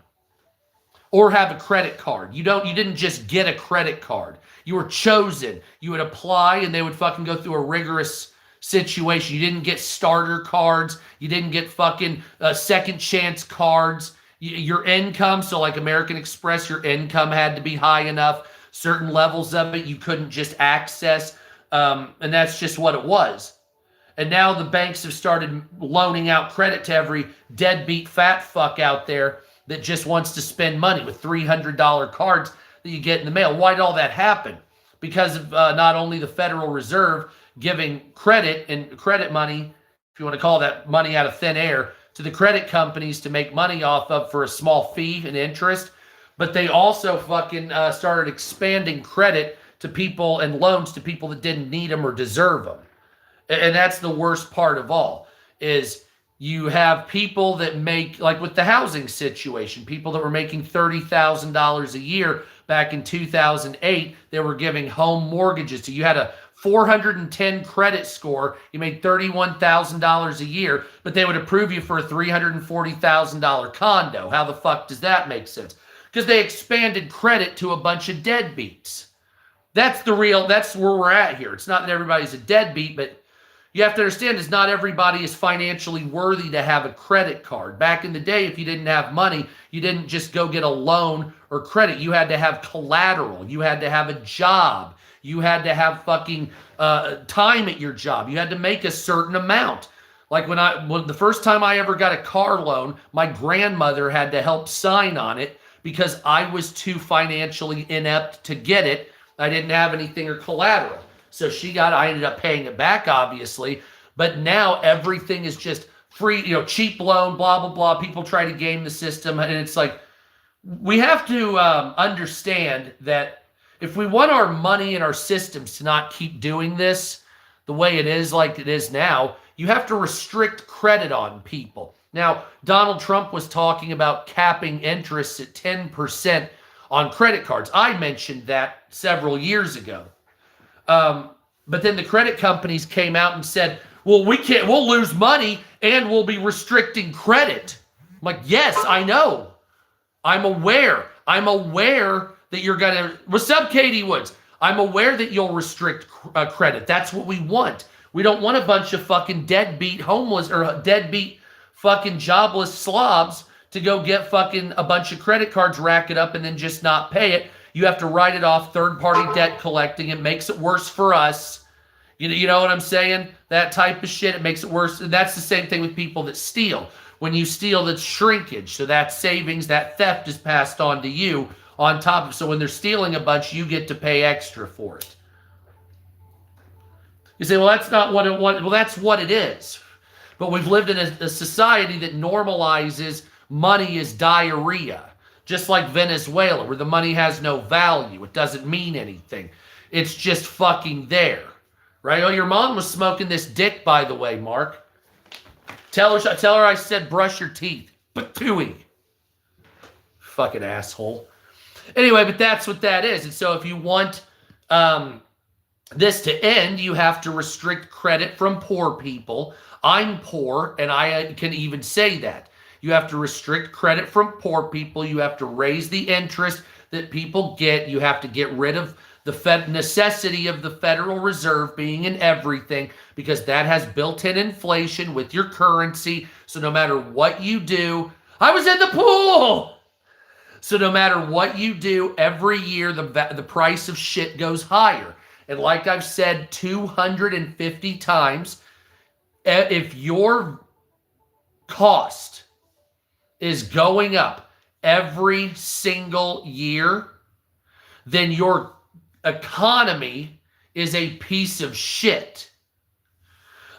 or have a credit card. You didn't just get a credit card. You were chosen. You would apply and they would fucking go through a rigorous situation. You didn't get starter cards. You didn't get fucking second chance cards. Your income, so like American Express, your income had to be high enough. Certain levels of it you couldn't just access. And that's just what it was. And now the banks have started loaning out credit to every deadbeat fat fuck out there that just wants to spend money with $300 cards that you get in the mail. Why did all that happen? Because of not only the Federal Reserve giving credit and credit money, if you want to call that money out of thin air, to the credit companies to make money off of for a small fee and interest, but they also fucking started expanding credit to people and loans to people that didn't need them or deserve them. And that's the worst part of all, is you have people that make, like with the housing situation, people that were making $30,000 a year, back in 2008, they were giving home mortgages. So you had a 410 credit score, you made $31,000 a year, but they would approve you for a $340,000 condo. How the fuck does that make sense? Because they expanded credit to a bunch of deadbeats. That's where we're at here. It's not that everybody's a deadbeat, but you have to understand is not everybody is financially worthy to have a credit card. Back in the day, if you didn't have money, you didn't just go get a loan or credit. You had to have collateral. You had to have a job. You had to have fucking time at your job. You had to make a certain amount. Like when the first time I ever got a car loan, my grandmother had to help sign on it because I was too financially inept to get it. I didn't have anything or collateral. So I ended up paying it back, obviously. But now everything is just free, cheap loan, blah, blah, blah. People try to game the system. And it's like, we have to understand that if we want our money and our systems to not keep doing this the way it is like it is now, you have to restrict credit on people. Now, Donald Trump was talking about capping interest at 10% on credit cards. I mentioned that several years ago. But then the credit companies came out and said, well, we'll lose money and we'll be restricting credit. I'm like, yes, I know. I'm aware that you're going to, what's up, Katie Woods? I'm aware that you'll restrict credit. That's what we want. We don't want a bunch of fucking deadbeat homeless or deadbeat fucking jobless slobs to go get fucking a bunch of credit cards, rack it up, and then just not pay it. You have to write it off, third-party debt collecting. It makes it worse for us. You know what I'm saying? That type of shit, it makes it worse. And that's the same thing with people that steal. When you steal, that's shrinkage. So that savings, that theft is passed on to you on top of. So when they're stealing a bunch, you get to pay extra for it. You say, well, that's not what it was. Well, that's what it is. But we've lived in a society that normalizes money as diarrhea. Just like Venezuela, where the money has no value. It doesn't mean anything. It's just fucking there. Right? Oh, your mom was smoking this dick, by the way, Mark. Tell her I said brush your teeth. Patooey. Fucking asshole. Anyway, but that's what that is. And so if you want this to end, you have to restrict credit from poor people. I'm poor, and I can even say that. You have to restrict credit from poor people. You have to raise the interest that people get. You have to get rid of the necessity of the Federal Reserve being in everything, because that has built-in inflation with your currency. So no matter what you do, I was in the pool. So no matter what you do, every year the price of shit goes higher. And like I've said 250 times, if your cost is going up every single year, then your economy is a piece of shit.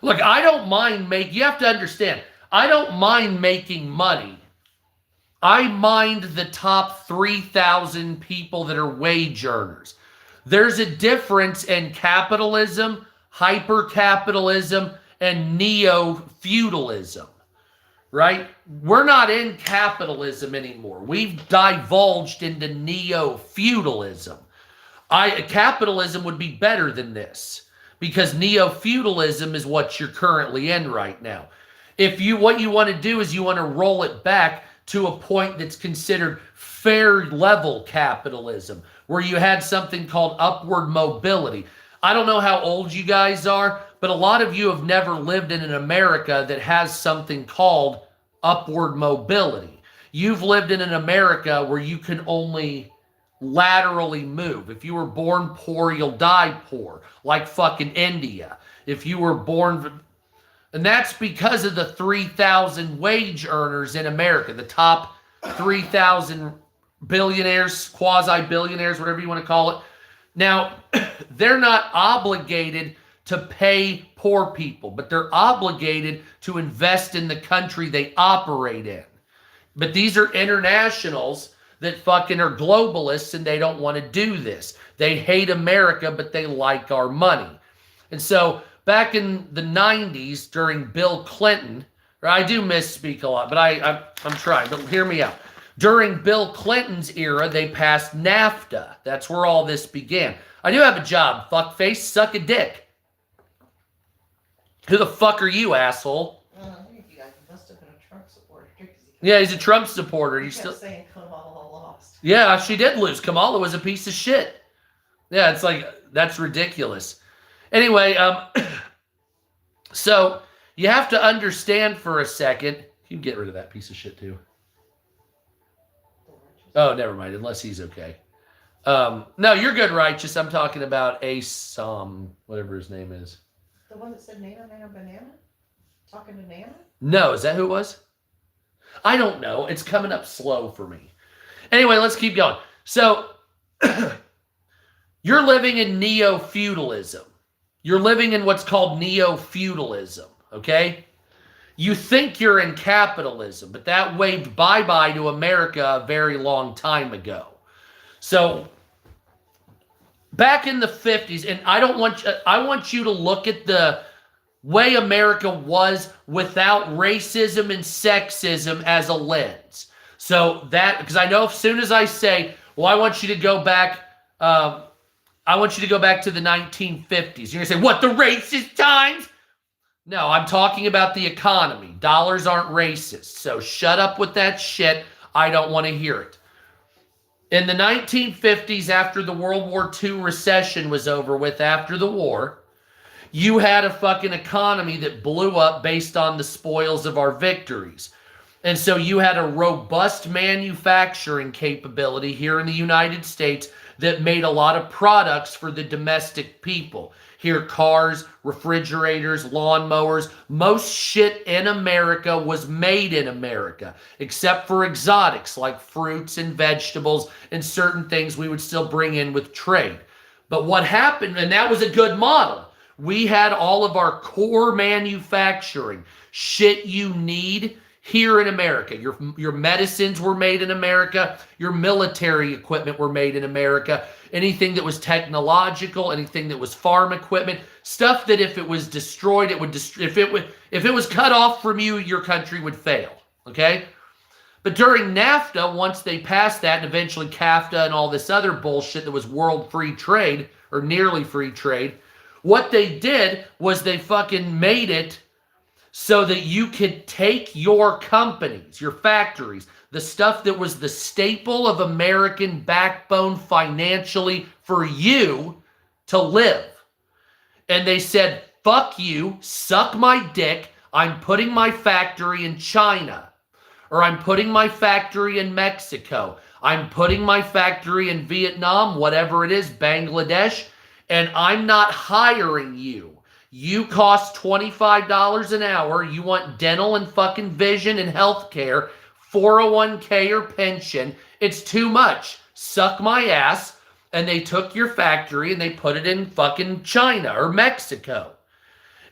Look, I don't mind you have to understand, I don't mind making money. I mind the top 3,000 people that are wage earners. There's a difference in capitalism, hyper-capitalism, and neo-feudalism. Right? We're not in capitalism anymore. We've divulged into neo-feudalism. Capitalism would be better than this, because neo-feudalism is what you're currently in right now. What you want to do is you want to roll it back to a point that's considered fair level capitalism, where you had something called upward mobility. I don't know how old you guys are, but a lot of you have never lived in an America that has something called upward mobility. You've lived in an America where you can only laterally move. If you were born poor, you'll die poor, like fucking India. If you were born, and that's because of the 3,000 wage earners in America, the top 3,000 billionaires, quasi-billionaires, whatever you want to call it. Now, they're not obligated to pay poor people, but they're obligated to invest in the country they operate in. But these are internationals that fucking are globalists, and they don't want to do this. They hate America, but they like our money. And so back in the 90s during Bill Clinton, I do misspeak a lot, but I'm trying, but hear me out. During Bill Clinton's era, they passed NAFTA. That's where all this began. I do have a job, fuckface. Suck a dick. Who the fuck are you, asshole? I think you guys must have been a Trump supporter. Yeah, he's a Trump supporter. You still saying Kamala lost. Yeah, she did lose. Kamala was a piece of shit. Yeah, it's like, that's ridiculous. Anyway, so you have to understand for a second. You can get rid of that piece of shit too. Oh, never mind. Unless he's okay. No, you're good, Righteous. I'm talking about whatever his name is. The one that said Nana, Nana, Banana? Talking to Nana? No, is that who it was? I don't know. It's coming up slow for me. Anyway, let's keep going. So, you're living in neofeudalism. You're living in what's called neofeudalism, okay? You think you're in capitalism, but that waved bye-bye to America a very long time ago. So, back in the 50s, and I want you to look at the way America was without racism and sexism as a lens. So that, because I know as soon as I say, well, I want you to go back, I want you to go back to the 1950s. You're going to say, what, the racist times? No, I'm talking about the economy. Dollars aren't racist. So shut up with that shit. I don't want to hear it. In the 1950s, after the World War II recession was over with after the war, you had a fucking economy that blew up based on the spoils of our victories. And so you had a robust manufacturing capability here in the United States that made a lot of products for the domestic people. Here, cars, refrigerators, lawnmowers, most shit in America was made in America, except for exotics like fruits and vegetables and certain things we would still bring in with trade. But what happened, and that was a good model, we had all of our core manufacturing, shit you need here in America. Your medicines were made in America. Your military equipment were made in America. Anything that was technological, anything that was farm equipment, stuff that if it was destroyed, if it was cut off from you, your country would fail. Okay? But during NAFTA, once they passed that, and eventually CAFTA and all this other bullshit that was world free trade, or nearly free trade, what they did was they fucking made it so that you could take your companies, your factories, the stuff that was the staple of American backbone financially for you to live. And they said, fuck you, suck my dick, I'm putting my factory in China. Or I'm putting my factory in Mexico. I'm putting my factory in Vietnam, whatever it is, Bangladesh, and I'm not hiring you. You cost $25 an hour. You want dental and fucking vision and health care, 401k or pension. It's too much. Suck my ass. And they took your factory and they put it in fucking China or Mexico.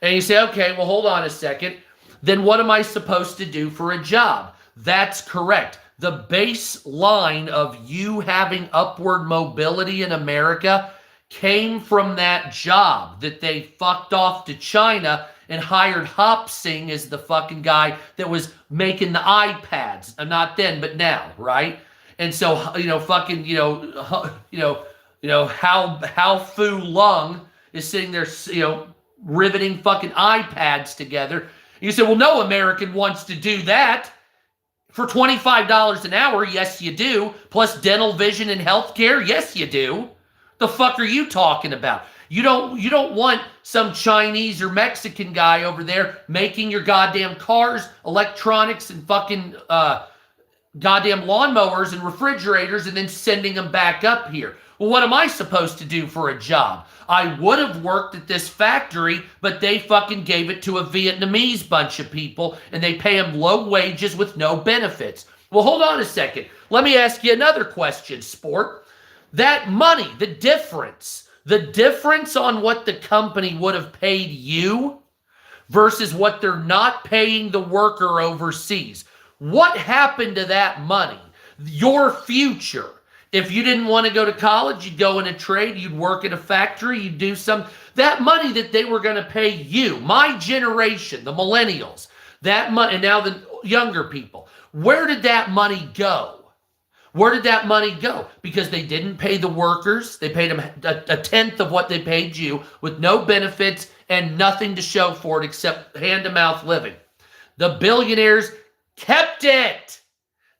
And you say, okay, well, hold on a second. Then what am I supposed to do for a job? That's correct. The baseline of you having upward mobility in America came from that job that they fucked off to China and hired Hop Sing as the fucking guy that was making the iPads. Not then, but now, right? And so, fucking, Hao Fu Lung is sitting there, riveting fucking iPads together. You say, well, no American wants to do that. For $25 an hour, yes, you do. Plus dental, vision, and healthcare, yes, you do. The fuck are you talking about? You don't want some Chinese or Mexican guy over there making your goddamn cars, electronics, and fucking goddamn lawnmowers and refrigerators and then sending them back up here. Well, what am I supposed to do for a job? I would have worked at this factory, but they fucking gave it to a Vietnamese bunch of people and they pay them low wages with no benefits. Well, hold on a second. Let me ask you another question, sport. That money, the difference on what the company would have paid you versus what they're not paying the worker overseas. What happened to that money? Your future. If you didn't want to go to college, you'd go in a trade, you'd work in a factory, you'd do that money that they were going to pay you, my generation, the millennials, that money, and now the younger people, where did that money go? Where did that money go? Because they didn't pay the workers. They paid them a tenth of what they paid you with no benefits and nothing to show for it except hand-to-mouth living. The billionaires kept it.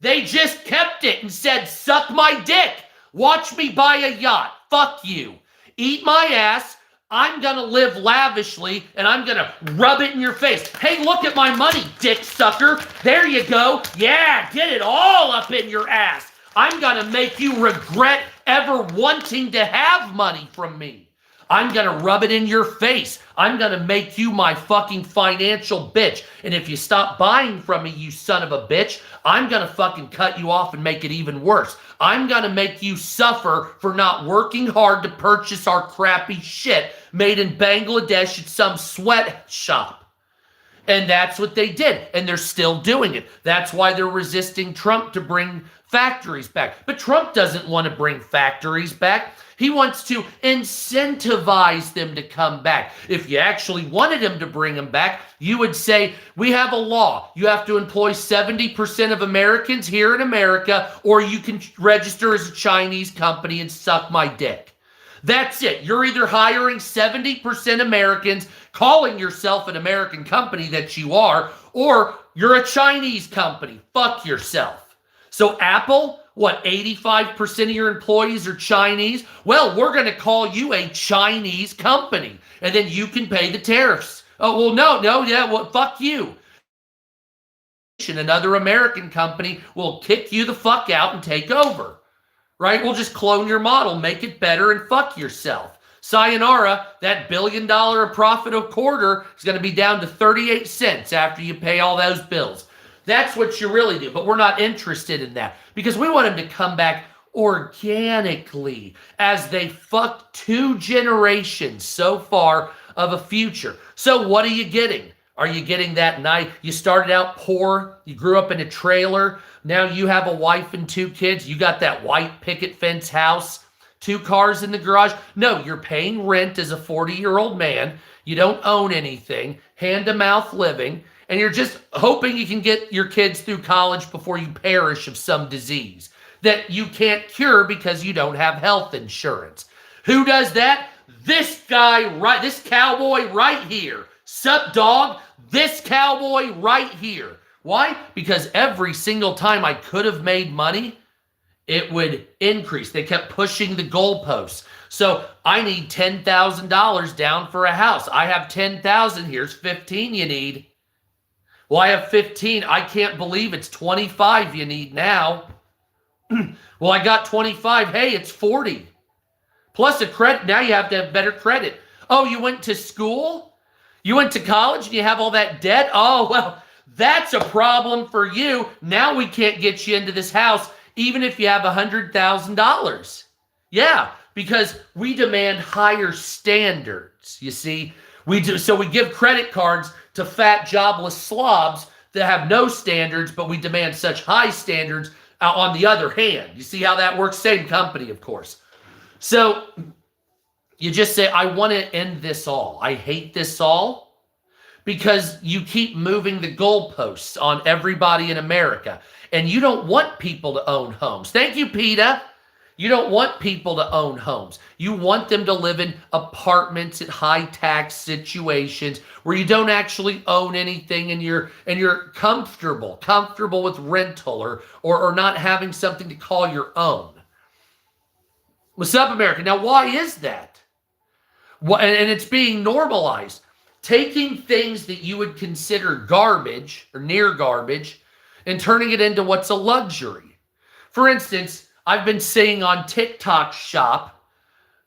They just kept it and said, suck my dick. Watch me buy a yacht. Fuck you. Eat my ass. I'm going to live lavishly, and I'm going to rub it in your face. Hey, look at my money, dick sucker. There you go. Yeah, get it all up in your ass. I'm going to make you regret ever wanting to have money from me. I'm going to rub it in your face. I'm going to make you my fucking financial bitch. And if you stop buying from me, you son of a bitch, I'm going to fucking cut you off and make it even worse. I'm going to make you suffer for not working hard to purchase our crappy shit made in Bangladesh at some sweatshop. And that's what they did. And they're still doing it. That's why they're resisting Trump to bring factories back. But Trump doesn't want to bring factories back. He wants to incentivize them to come back. If you actually wanted him to bring them back, you would say, we have a law. You have to employ 70% of Americans here in America, or you can register as a Chinese company and suck my dick. That's it. You're either hiring 70% Americans, calling yourself an American company that you are, or you're a Chinese company. Fuck yourself. So Apple, what, 85% of your employees are Chinese? Well, we're going to call you a Chinese company, and then you can pay the tariffs. Oh, well, well, fuck you. Another American company will kick you the fuck out and take over, right? We'll just clone your model, make it better, and fuck yourself. Sayonara, that $1 billion profit a quarter is going to be down to 38 cents after you pay all those bills. That's what you really do, but we're not interested in that because we want them to come back organically as they fucked 2 generations so far of a future. So what are you getting? Are you getting that night? You started out poor, you grew up in a trailer, now you have a wife and 2 kids, you got that white picket fence house, 2 cars in the garage. No, you're paying rent as a 40-year-old man, you don't own anything, hand-to-mouth living, and you're just hoping you can get your kids through college before you perish of some disease that you can't cure because you don't have health insurance. Who does that? This guy, right, this cowboy right here. Sup, dog? This cowboy right here. Why? Because every single time I could have made money, it would increase. They kept pushing the goalposts. So I need $10,000 down for a house. I have 10,000. Here's 15 you need. Well, I have 15. I can't believe it's 25 you need now. Well, I got 25. Hey, it's 40. Plus a credit. Now you have to have better credit. Oh, you went to school? You went to college and you have all that debt? Oh, well, that's a problem for you. Now we can't get you into this house even if you have $100,000. Yeah, because we demand higher standards, you see. We do. So we give credit cards to fat, jobless slobs that have no standards, but we demand such high standards on the other hand. You see how that works? Same company, of course. So you just say, I want to end this all. I hate this all because you keep moving the goalposts on everybody in America. And you don't want people to own homes. Thank you, PETA. You don't want people to own homes. You want them to live in apartments at high tax situations where you don't actually own anything and you're comfortable with rental or not having something to call your own. What's up, America? Now, why is that? And it's being normalized. Taking things that you would consider garbage or near garbage and turning it into what's a luxury. For instance, I've been seeing on TikTok shop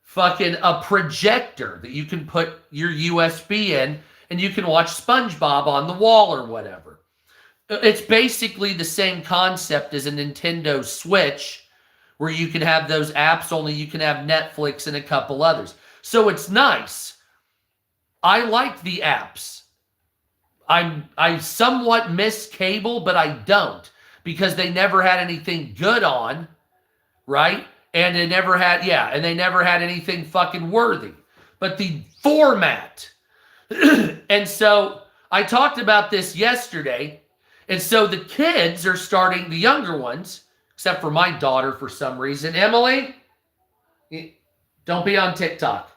fucking a projector that you can put your USB in and you can watch SpongeBob on the wall or whatever. It's basically the same concept as a Nintendo Switch where you can have those apps, only you can have Netflix and a couple others. So it's nice. I like the apps. I somewhat miss cable, but I don't because they never had anything good on. Right? And they never had, and they never had anything fucking worthy. But the format. And so I talked about this yesterday. And so the kids are starting, the younger ones, except for my daughter for some reason. Emily, don't be on TikTok.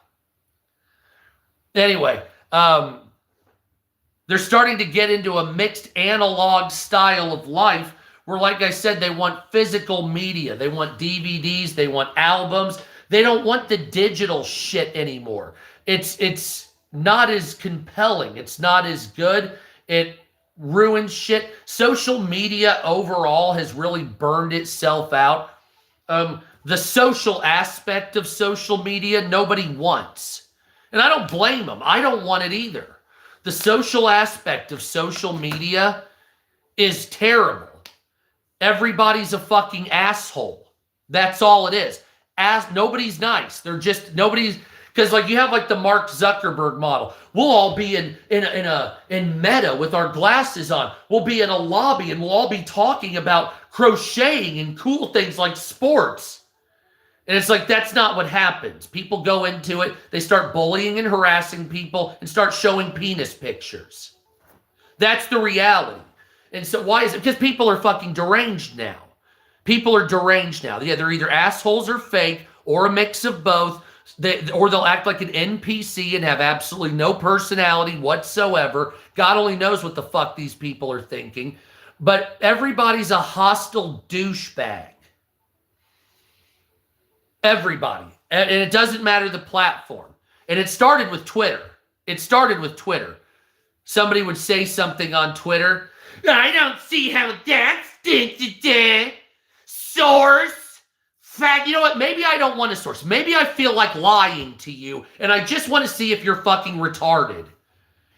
Anyway, they're starting to get into a mixed analog style of life where, like I said, they want physical media. They want DVDs. They want albums. They don't want the digital shit anymore. It's not as compelling. It's not as good. It ruins shit. Social media overall has really burned itself out. The social aspect of social media, nobody wants. And I don't blame them. I don't want it either. The social aspect of social media is terrible. Everybody's a fucking asshole. That's all it is. Nobody's nice. They're just nobody's, because like you have like the Mark Zuckerberg model. We'll all be in Meta with our glasses on. We'll be in a lobby and we'll all be talking about crocheting and cool things like sports. And it's like, that's not what happens. People go into it, they start bullying and harassing people and start showing penis pictures. That's the reality. And so why is it? Because people are fucking deranged now. People are deranged now. Yeah, they're either assholes or fake or a mix of both. Or they'll act like an NPC and have absolutely no personality whatsoever. God only knows what the fuck these people are thinking. But everybody's a hostile douchebag. Everybody. And it doesn't matter the platform. And it started with Twitter. Somebody would say something on Twitter. I don't see how that's source. Fact, you know what? Maybe I don't want a source. Maybe I feel like lying to you, and I just want to see if you're fucking retarded.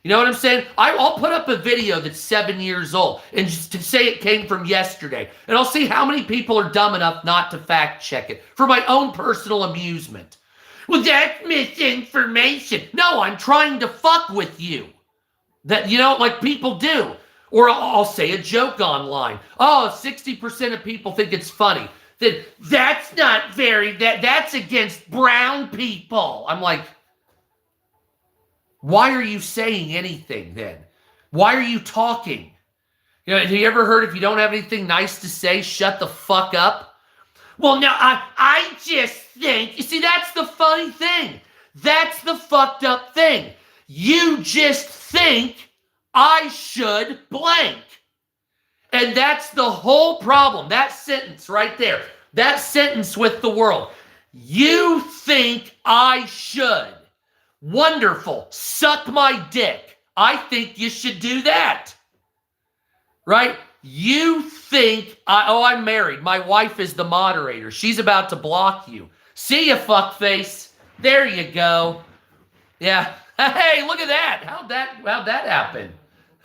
You know what I'm saying? I'll put up a video that's 7 years old and just to say it came from yesterday. And I'll see how many people are dumb enough not to fact check it for my own personal amusement. Well, that's misinformation. No, I'm trying to fuck with you. That, you know, like people do. Or I'll say a joke online. Oh, 60% of people think it's funny. That's not that's against brown people. I'm like, why are you saying anything then? Why are you talking? You know, have you ever heard if you don't have anything nice to say, shut the fuck up? Well, no, I just think, you see, that's the funny thing. That's the fucked up thing. You just think I should blank. And that's the whole problem. That sentence right there. That sentence with the world. You think I should. Wonderful. Suck my dick. I think you should do that. Right? You think, I'm married. My wife is the moderator. She's about to block you. See ya, fuckface. There you go. Yeah. Hey, look at that. How'd that happen?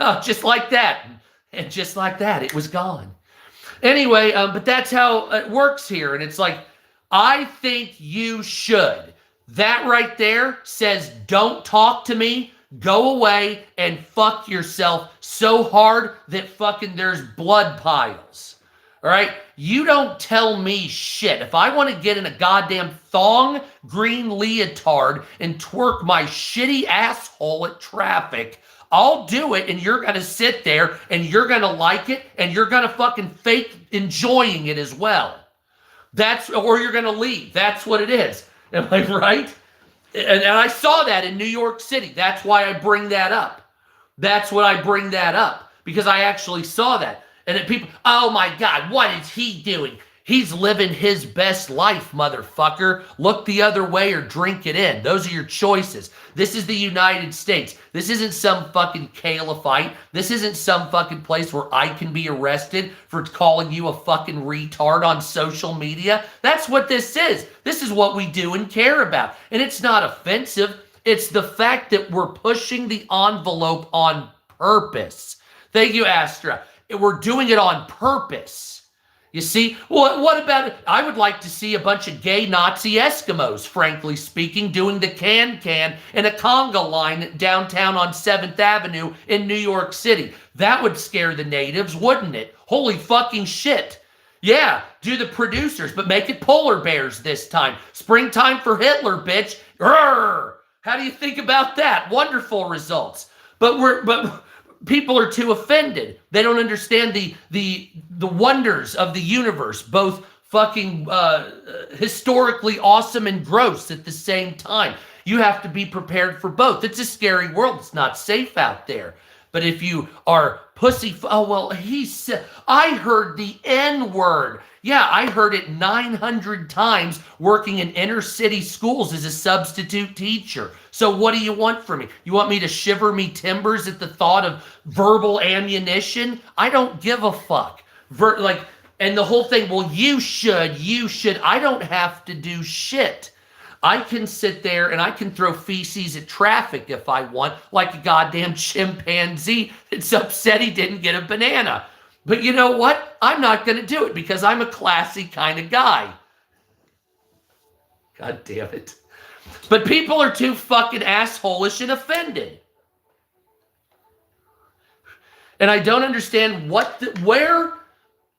Oh, just like that. And just like that, it was gone. Anyway, but that's how it works here. And it's like, I think you should. That right there says, don't talk to me, go away, and fuck yourself so hard that fucking there's blood piles. All right? You don't tell me shit. If I want to get in a goddamn thong green leotard and twerk my shitty asshole at traffic, I'll do it, and you're going to sit there, and you're going to like it, and you're going to fucking fake enjoying it as well. Or you're going to leave. That's what it is. Am I right? And I saw that in New York City. That's why I bring that up. That's what I bring that up, because I actually saw that. And people, oh my God, what is he doing? He's living his best life, motherfucker. Look the other way or drink it in. Those are your choices. This is the United States. This isn't some fucking caliphate. This isn't some fucking place where I can be arrested for calling you a fucking retard on social media. That's what this is. This is what we do and care about. And it's not offensive. It's the fact that we're pushing the envelope on purpose. Thank you, Astra. We're doing it on purpose. You see, what about it? I would like to see a bunch of gay Nazi Eskimos, frankly speaking, doing the can-can in a conga line downtown on 7th Avenue in New York City. That would scare the natives, wouldn't it? Holy fucking shit. Yeah, do the producers, but make it polar bears this time. Springtime for Hitler, bitch. Urgh. How do you think about that? Wonderful results. But people are too offended. They don't understand the wonders of the universe, both fucking historically awesome and gross at the same time. You have to be prepared for both. It's a scary world. It's not safe out there. But if you are pussy, oh, well, he said, I heard the N-word. Yeah, I heard it 900 times working in inner city schools as a substitute teacher. So what do you want from me? You want me to shiver me timbers at the thought of verbal ammunition? I don't give a fuck. And the whole thing, well, you should. I don't have to do shit. I can sit there and I can throw feces at traffic if I want, like a goddamn chimpanzee that's upset he didn't get a banana. But you know what? I'm not going to do it because I'm a classy kind of guy. God damn it. But people are too fucking assholish and offended. And I don't understand where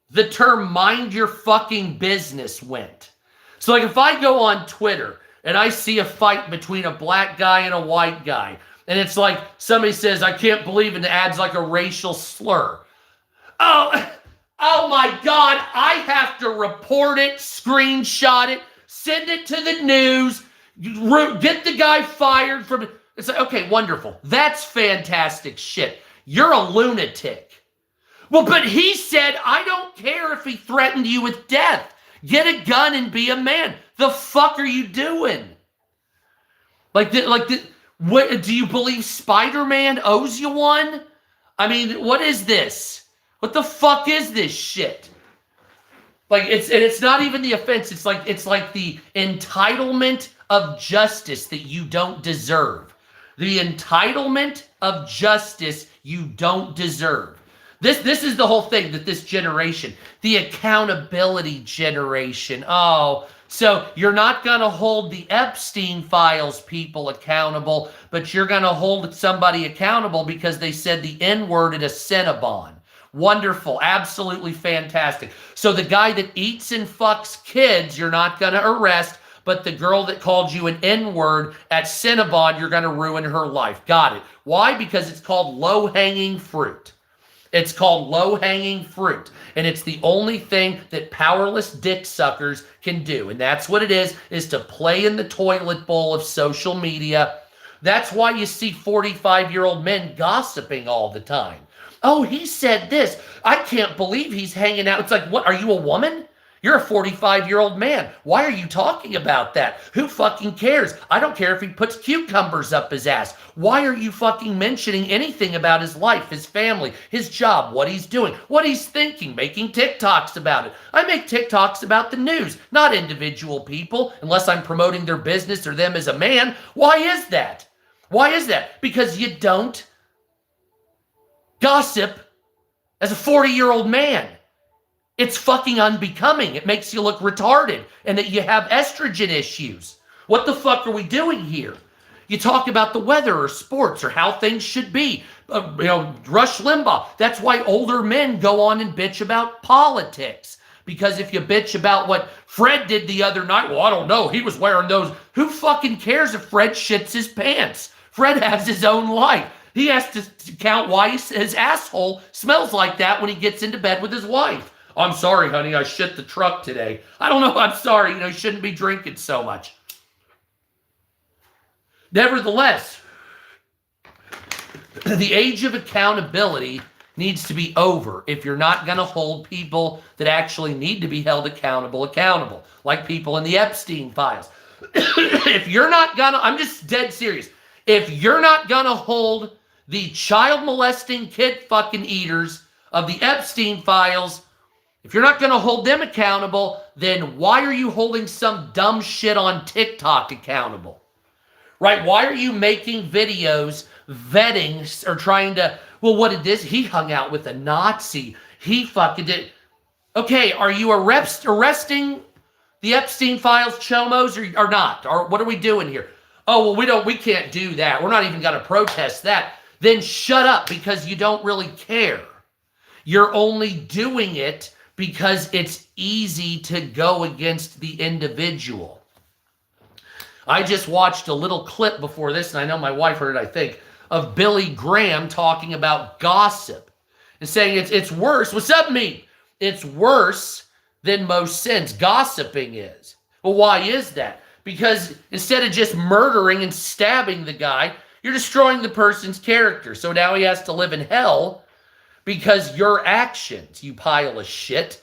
the term mind your fucking business went. So like if I go on Twitter and I see a fight between a black guy and a white guy, and it's like somebody says, I can't believe it, and adds like a racial slur. Oh my God, I have to report it, screenshot it, send it to the news, get the guy fired from it. It's like, okay, wonderful. That's fantastic shit. You're a lunatic. Well, but he said, I don't care if he threatened you with death. Get a gun and be a man. The fuck are you doing? What do you believe Spider-Man owes you one? I mean, what is this? What the fuck is this shit? It's not even the offense. It's like the entitlement of justice that you don't deserve. The entitlement of justice you don't deserve. This is the whole thing that this generation, the accountability generation. Oh, so you're not going to hold the Epstein files people accountable, but you're going to hold somebody accountable because they said the N-word at a Cinnabon. Wonderful. Absolutely fantastic. So the guy that eats and fucks kids, you're not going to arrest, but the girl that called you an N-word at Cinnabon, you're going to ruin her life. Got it. Why? Because it's called low-hanging fruit. It's called low-hanging fruit, and it's the only thing that powerless dick suckers can do, and that's what it is to play in the toilet bowl of social media. That's why you see 45-year-old men gossiping all the time. Oh, he said this. I can't believe he's hanging out. It's like, what, are you a woman? You're a 45-year-old man. Why are you talking about that? Who fucking cares? I don't care if he puts cucumbers up his ass. Why are you fucking mentioning anything about his life, his family, his job, what he's doing, what he's thinking, making TikToks about it? I make TikToks about the news, not individual people, unless I'm promoting their business or them as a man. Why is that? Why is that? Because you don't gossip as a 40-year-old man. It's fucking unbecoming. It makes you look retarded and that you have estrogen issues. What the fuck are we doing here? You talk about the weather or sports or how things should be. Rush Limbaugh. That's why older men go on and bitch about politics. Because if you bitch about what Fred did the other night, well, I don't know. He was wearing those. Who fucking cares if Fred shits his pants? Fred has his own life. He has to count why his asshole smells like that when he gets into bed with his wife. I'm sorry, honey, I shit the truck today. I don't know, I'm sorry, you shouldn't be drinking so much. Nevertheless, the age of accountability needs to be over if you're not going to hold people that actually need to be held accountable, like people in the Epstein files. If you're not going to, I'm just dead serious, if you're not going to hold the child molesting kid fucking eaters of the Epstein files, if you're not going to hold them accountable, then why are you holding some dumb shit on TikTok accountable? Right? Why are you making videos vetting or trying to, well, what did this? He hung out with a Nazi. He fucking did. Okay, are you arresting the Epstein files chomos or not? Or what are we doing here? Oh, well, we can't do that. We're not even going to protest that. Then shut up because you don't really care. You're only doing it because it's easy to go against the individual. I just watched a little clip before this, and I know my wife heard it, I think, of Billy Graham talking about gossip and saying it's worse. What's up, me? It's worse than most sins. Gossiping is. Well, why is that? Because instead of just murdering and stabbing the guy, you're destroying the person's character. So now he has to live in hell because your actions, you pile of shit.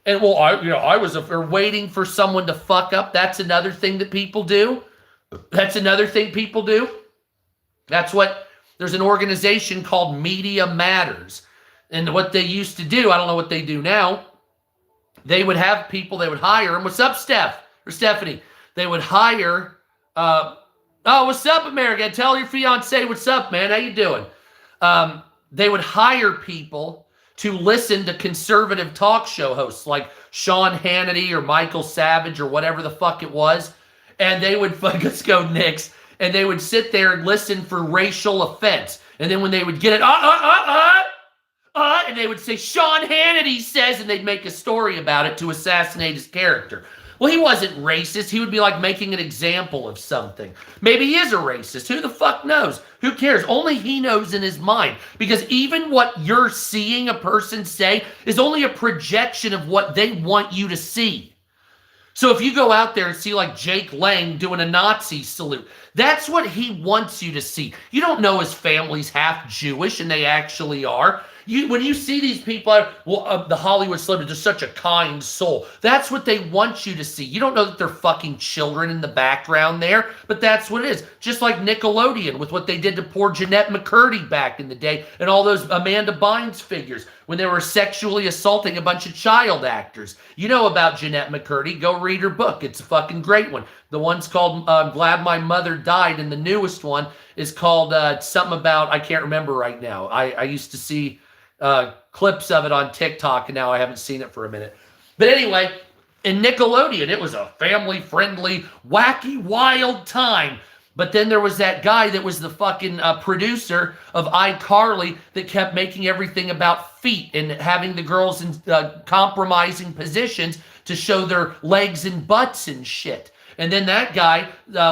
And well, I was waiting for someone to fuck up. That's another thing that people do. That's what, there's an organization called Media Matters. And what they used to do, I don't know what they do now. They would have people, they would hire them. What's up, Steph? Or Stephanie? They would hire, oh, what's up, America? Tell your fiance what's up, man. How you doing? They would hire people to listen to conservative talk show hosts like Sean Hannity or Michael Savage or whatever the fuck it was. And they would, let's go Knicks, and they would sit there and listen for racial offense. And then when they would get it, and they would say, Sean Hannity says, and they'd make a story about it to assassinate his character. Well, he wasn't racist. He would be like making an example of something. Maybe he is a racist. Who the fuck knows? Who cares? Only he knows in his mind. Because even what you're seeing a person say is only a projection of what they want you to see. So if you go out there and see like Jake Lang doing a Nazi salute, that's what he wants you to see. You don't know his family's half Jewish, and they actually are. When you see these people, the Hollywood celebrities, they're such a kind soul. That's what they want you to see. You don't know that they're fucking children in the background there, but that's what it is. Just like Nickelodeon with what they did to poor Jeanette McCurdy back in the day and all those Amanda Bynes figures when they were sexually assaulting a bunch of child actors. You know about Jeanette McCurdy. Go read her book. It's a fucking great one. The one's called Glad My Mother Died, and the newest one is called something about, I can't remember right now. I used to see clips of it on TikTok, and now I haven't seen it for a minute. But anyway, in Nickelodeon, it was a family-friendly, wacky, wild time. But then there was that guy that was the fucking producer of iCarly that kept making everything about feet and having the girls in compromising positions to show their legs and butts and shit. And then that guy,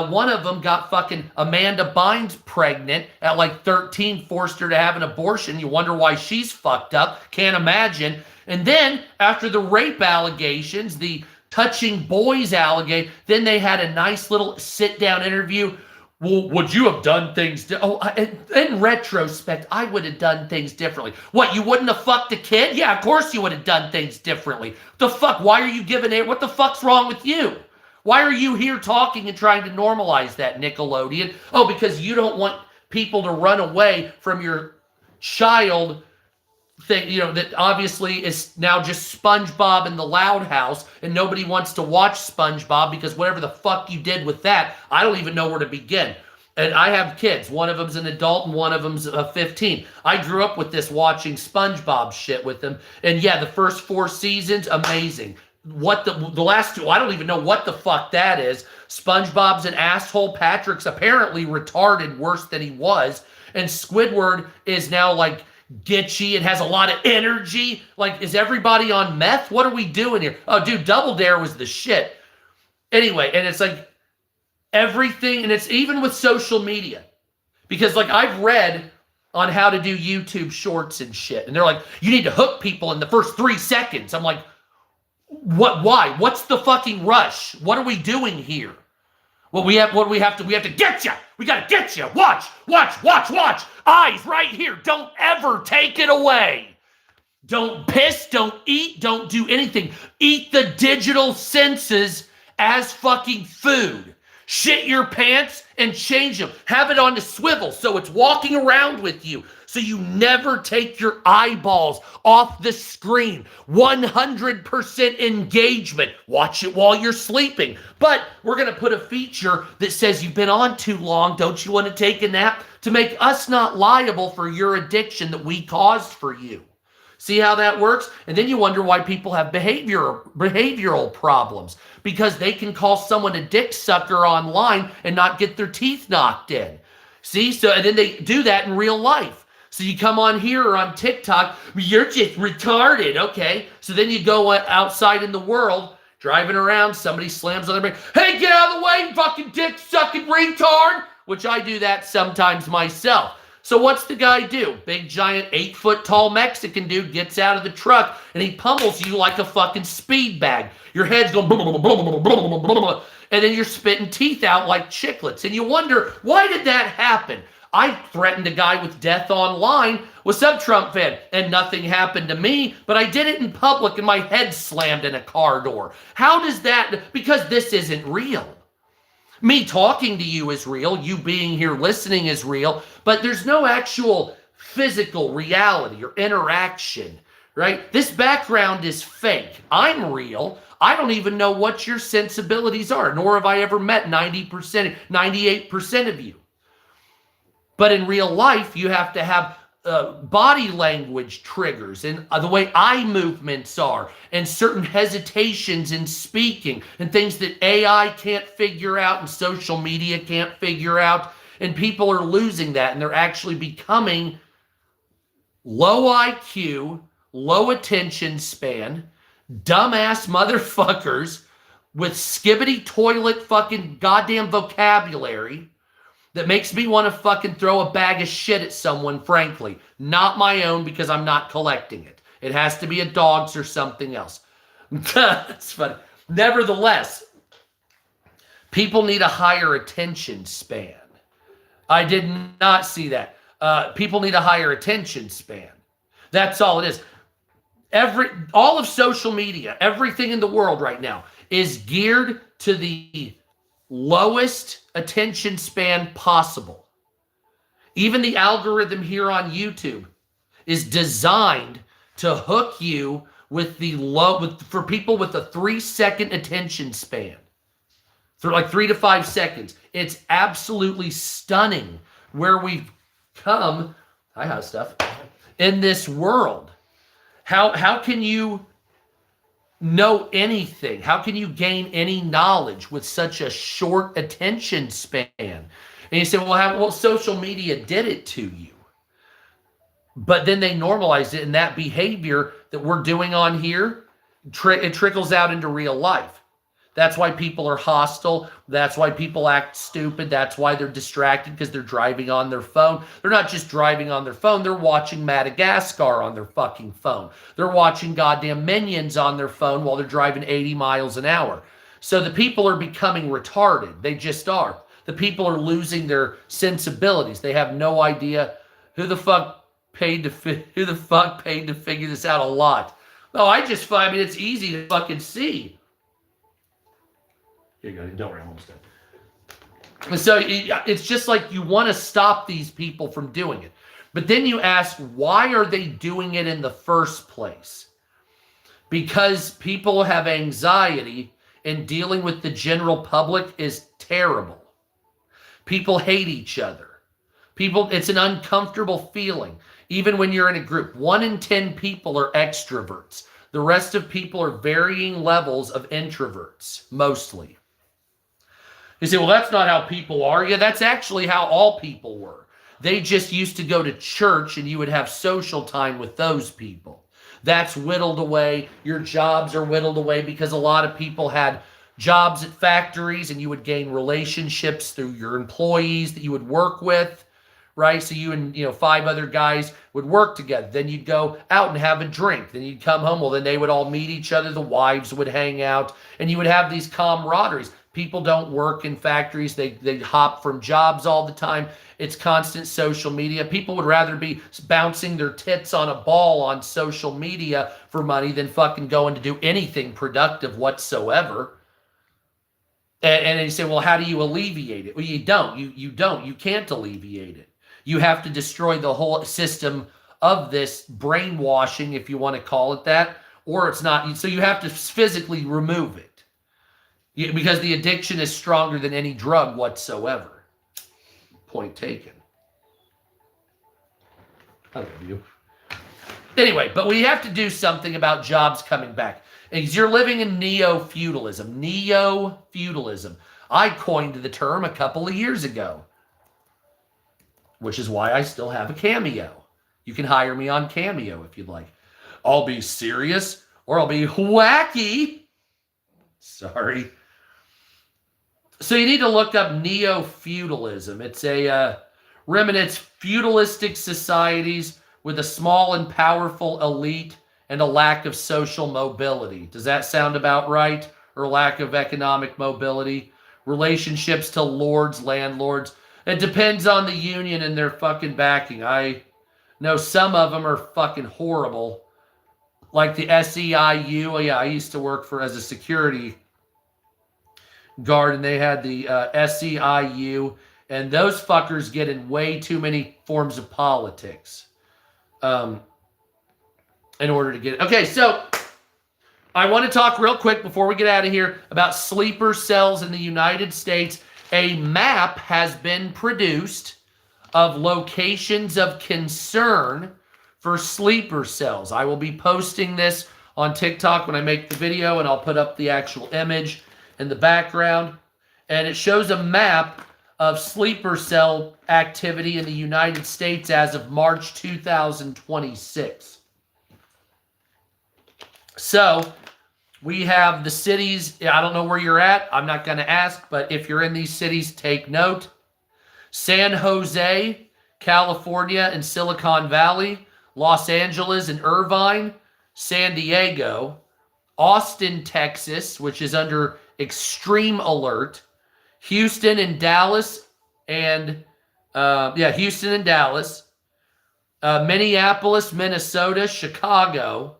one of them got fucking Amanda Bynes pregnant at like 13, forced her to have an abortion. You wonder why she's fucked up. Can't imagine. And then after the rape allegations, the touching boys allegation, then they had a nice little sit-down interview. Well, would you have done things? In retrospect, I would have done things differently. What, you wouldn't have fucked a kid? Yeah, of course you would have done things differently. The fuck? Why are you giving it? What the fuck's wrong with you? Why are you here talking and trying to normalize that, Nickelodeon? Oh, because you don't want people to run away from your child thing, that obviously is now just SpongeBob in the Loud House, and nobody wants to watch SpongeBob because whatever the fuck you did with that, I don't even know where to begin. And I have kids. One of them's an adult and one of them's 15. I grew up with this, watching SpongeBob shit with them. And yeah, the first 4 seasons, amazing. What the last 2, I don't even know what the fuck that is. SpongeBob's an asshole. Patrick's apparently retarded worse than he was. And Squidward is now like gitchy and has a lot of energy. Like, is everybody on meth? What are we doing here? Oh, dude, Double Dare was the shit. Anyway, and it's like everything, and it's even with social media. Because like I've read on how to do YouTube shorts and shit. And they're like, you need to hook people in the first 3 seconds. I'm like, what? Why? What's the fucking rush? What are we doing here? Well, we have to get you. We got to get you. Watch. Eyes right here. Don't ever take it away. Don't piss, don't eat, don't do anything. Eat the digital senses as fucking food. Shit your pants and change them. Have it on the swivel so it's walking around with you. So you never take your eyeballs off the screen. 100% engagement. Watch it while you're sleeping. But we're going to put a feature that says you've been on too long. Don't you want to take a nap? To make us not liable for your addiction that we caused for you. See how that works? And then you wonder why people have behavioral problems. Because they can call someone a dick sucker online and not get their teeth knocked in. See? So, and then they do that in real life. So you come on here or on TikTok, you're just retarded, okay? So then you go outside in the world, driving around, somebody slams on their brake, hey, get out of the way, fucking dick-sucking retard! Which I do that sometimes myself. So what's the guy do? Big, giant, 8-foot tall Mexican dude gets out of the truck and he pummels you like a fucking speed bag. Your head's going blah, blah, blah, blah, blah, blah, blah, blah, blah, and then you're spitting teeth out like chiclets. And you wonder, why did that happen? I threatened a guy with death online. What's up, Trump fan? And nothing happened to me, but I did it in public and my head slammed in a car door. How does that? Because this isn't real. Me talking to you is real. You being here listening is real. But there's no actual physical reality or interaction, right? This background is fake. I'm real. I don't even know what your sensibilities are, nor have I ever met 90%, 98% of you. But in real life, you have to have body language triggers and the way eye movements are and certain hesitations in speaking and things that AI can't figure out and social media can't figure out. And people are losing that and they're actually becoming low IQ, low attention span, dumbass motherfuckers with skibbity toilet fucking goddamn vocabulary that makes me want to fucking throw a bag of shit at someone, frankly. Not my own, because I'm not collecting it. It has to be a dog's or something else. That's funny. Nevertheless, people need a higher attention span. I did not see that. People need a higher attention span. That's all it is. All of social media, everything in the world right now is geared to the lowest attention span possible. Even the algorithm here on YouTube is designed to hook you with for people with a 3-second attention span. For like 3 to 5 seconds. It's absolutely stunning where we've come. I have stuff in this world. How can you know anything? How can you gain any knowledge with such a short attention span? And you say, well, social media did it to you. But then they normalized it, and that behavior that we're doing on here, it trickles out into real life. That's why people are hostile. That's why people act stupid. That's why they're distracted, because they're driving on their phone. They're not just driving on their phone. They're watching Madagascar on their fucking phone. They're watching goddamn Minions on their phone while they're driving 80 miles an hour. So the people are becoming retarded. They just are. The people are losing their sensibilities. They have no idea who the fuck paid to figure this out a lot. No, I mean, it's easy to fucking see. Here you go. Don't worry, I'm almost done. So it's just like you want to stop these people from doing it. But then you ask, why are they doing it in the first place? Because people have anxiety and dealing with the general public is terrible. People hate each other. It's an uncomfortable feeling. Even when you're in a group, 1 in 10 people are extroverts. The rest of people are varying levels of introverts, mostly. You say, well, that's not how people are. Yeah, that's actually how all people were. They just used to go to church and you would have social time with those people. That's whittled away. Your jobs are whittled away because a lot of people had jobs at factories and you would gain relationships through your employees that you would work with, right? So you and 5 other guys would work together. Then you'd go out and have a drink. Then you'd come home. Well, then they would all meet each other. The wives would hang out and you would have these camaraderies. People don't work in factories. They hop from jobs all the time. It's constant social media. People would rather be bouncing their tits on a ball on social media for money than fucking going to do anything productive whatsoever. And you say, well, how do you alleviate it? Well, you don't. You don't. You can't alleviate it. You have to destroy the whole system of this brainwashing, if you want to call it that, or it's not. So you have to physically remove it. Because the addiction is stronger than any drug whatsoever. Point taken. I love you. Anyway, but we have to do something about jobs coming back. Because you're living in neofeudalism. Neofeudalism. I coined the term a couple of years ago. Which is why I still have a Cameo. You can hire me on Cameo if you'd like. I'll be serious or I'll be wacky. Sorry. So you need to look up neofeudalism. It's a remnants feudalistic societies with a small and powerful elite and a lack of social mobility. Does that sound about right? Or lack of economic mobility? Relationships to lords, landlords. It depends on the union and their fucking backing. I know some of them are fucking horrible. Like the SEIU. Oh, yeah, I used to work as a security guard, and they had the SEIU, and those fuckers get in way too many forms of politics in order to get it. Okay, so I want to talk real quick before we get out of here about sleeper cells in the United States. A map has been produced of locations of concern for sleeper cells. I will be posting this on TikTok when I make the video, and I'll put up the actual image in the background. And it shows a map of sleeper cell activity in the United States as of March 2026. So we have the cities. I don't know where you're at. I'm not going to ask, but if you're in these cities, take note. San Jose, California, and Silicon Valley, Los Angeles and Irvine, San Diego, Austin, Texas, which is under extreme alert, Houston and Dallas, and Houston and Dallas, Minneapolis, Minnesota, Chicago,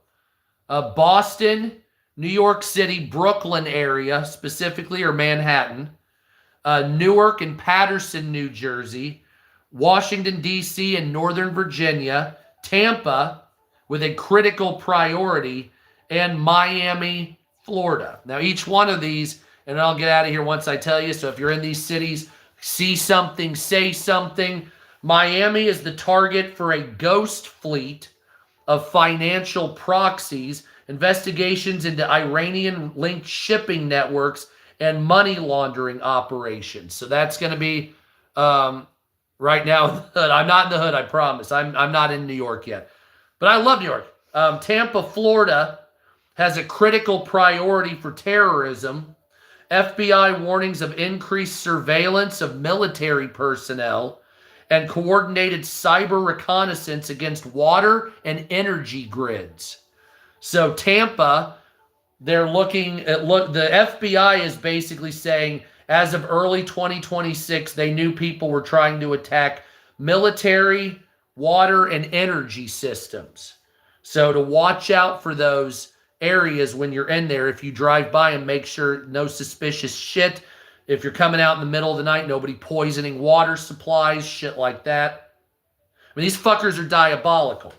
Boston, New York City, Brooklyn area specifically, or Manhattan, Newark and Patterson, New Jersey, Washington, D.C. and Northern Virginia, Tampa with a critical priority, and Miami, Florida. Now, each one of these, and I'll get out of here once I tell you, so if you're in these cities, see something, say something. Miami is the target for a ghost fleet of financial proxies, investigations into Iranian-linked shipping networks, and money laundering operations. So that's going to be right now in the hood. I'm not in the hood, I promise. I'm not in New York yet. But I love New York. Tampa, Florida has a critical priority for terrorism. FBI warnings of increased surveillance of military personnel and coordinated cyber reconnaissance against water and energy grids. So Tampa, they're looking at the FBI is basically saying as of early 2026, they knew people were trying to attack military, water, and energy systems. So to watch out for those areas when you're in there. If you drive by and make sure no suspicious shit. If you're coming out in the middle of the night, nobody poisoning water supplies, shit like that. I mean, these fuckers are diabolical.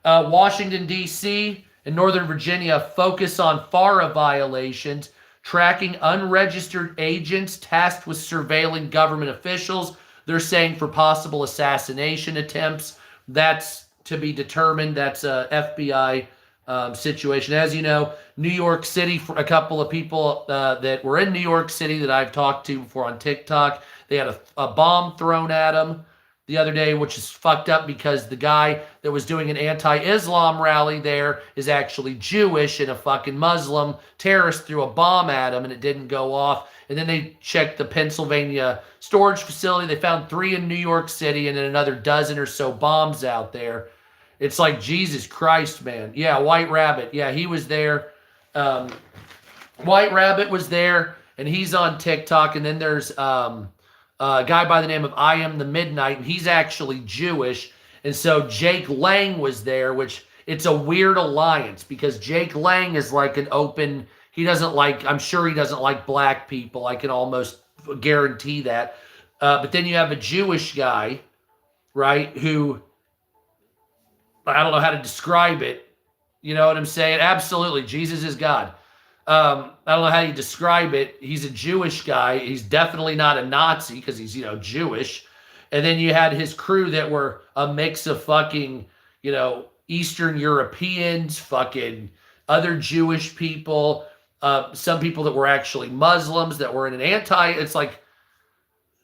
Washington, D.C. and Northern Virginia focus on FARA violations, tracking unregistered agents tasked with surveilling government officials. They're saying for possible assassination attempts. That's to be determined. That's a FBI situation. As you know, New York City, for a couple of people that were in New York City that I've talked to before on TikTok, they had a bomb thrown at them the other day, which is fucked up because the guy that was doing an anti-Islam rally there is actually Jewish, and a fucking Muslim terrorist threw a bomb at him and it didn't go off. And then they checked the Pennsylvania storage facility. They found 3 in New York City and then another dozen or so bombs out there. It's like, Jesus Christ, man. Yeah, White Rabbit. Yeah, he was there. White Rabbit was there, and he's on TikTok. And then there's a guy by the name of I Am the Midnight, and he's actually Jewish. And so Jake Lang was there, which it's a weird alliance because Jake Lang is like an open, I'm sure he doesn't like black people. I can almost guarantee that. But then you have a Jewish guy, right, who, I don't know how to describe it. You know what I'm saying? Absolutely. Jesus is God. I don't know how you describe it. He's a Jewish guy. He's definitely not a Nazi because he's, Jewish. And then you had his crew that were a mix of fucking, Eastern Europeans, fucking other Jewish people, some people that were actually Muslims that were in an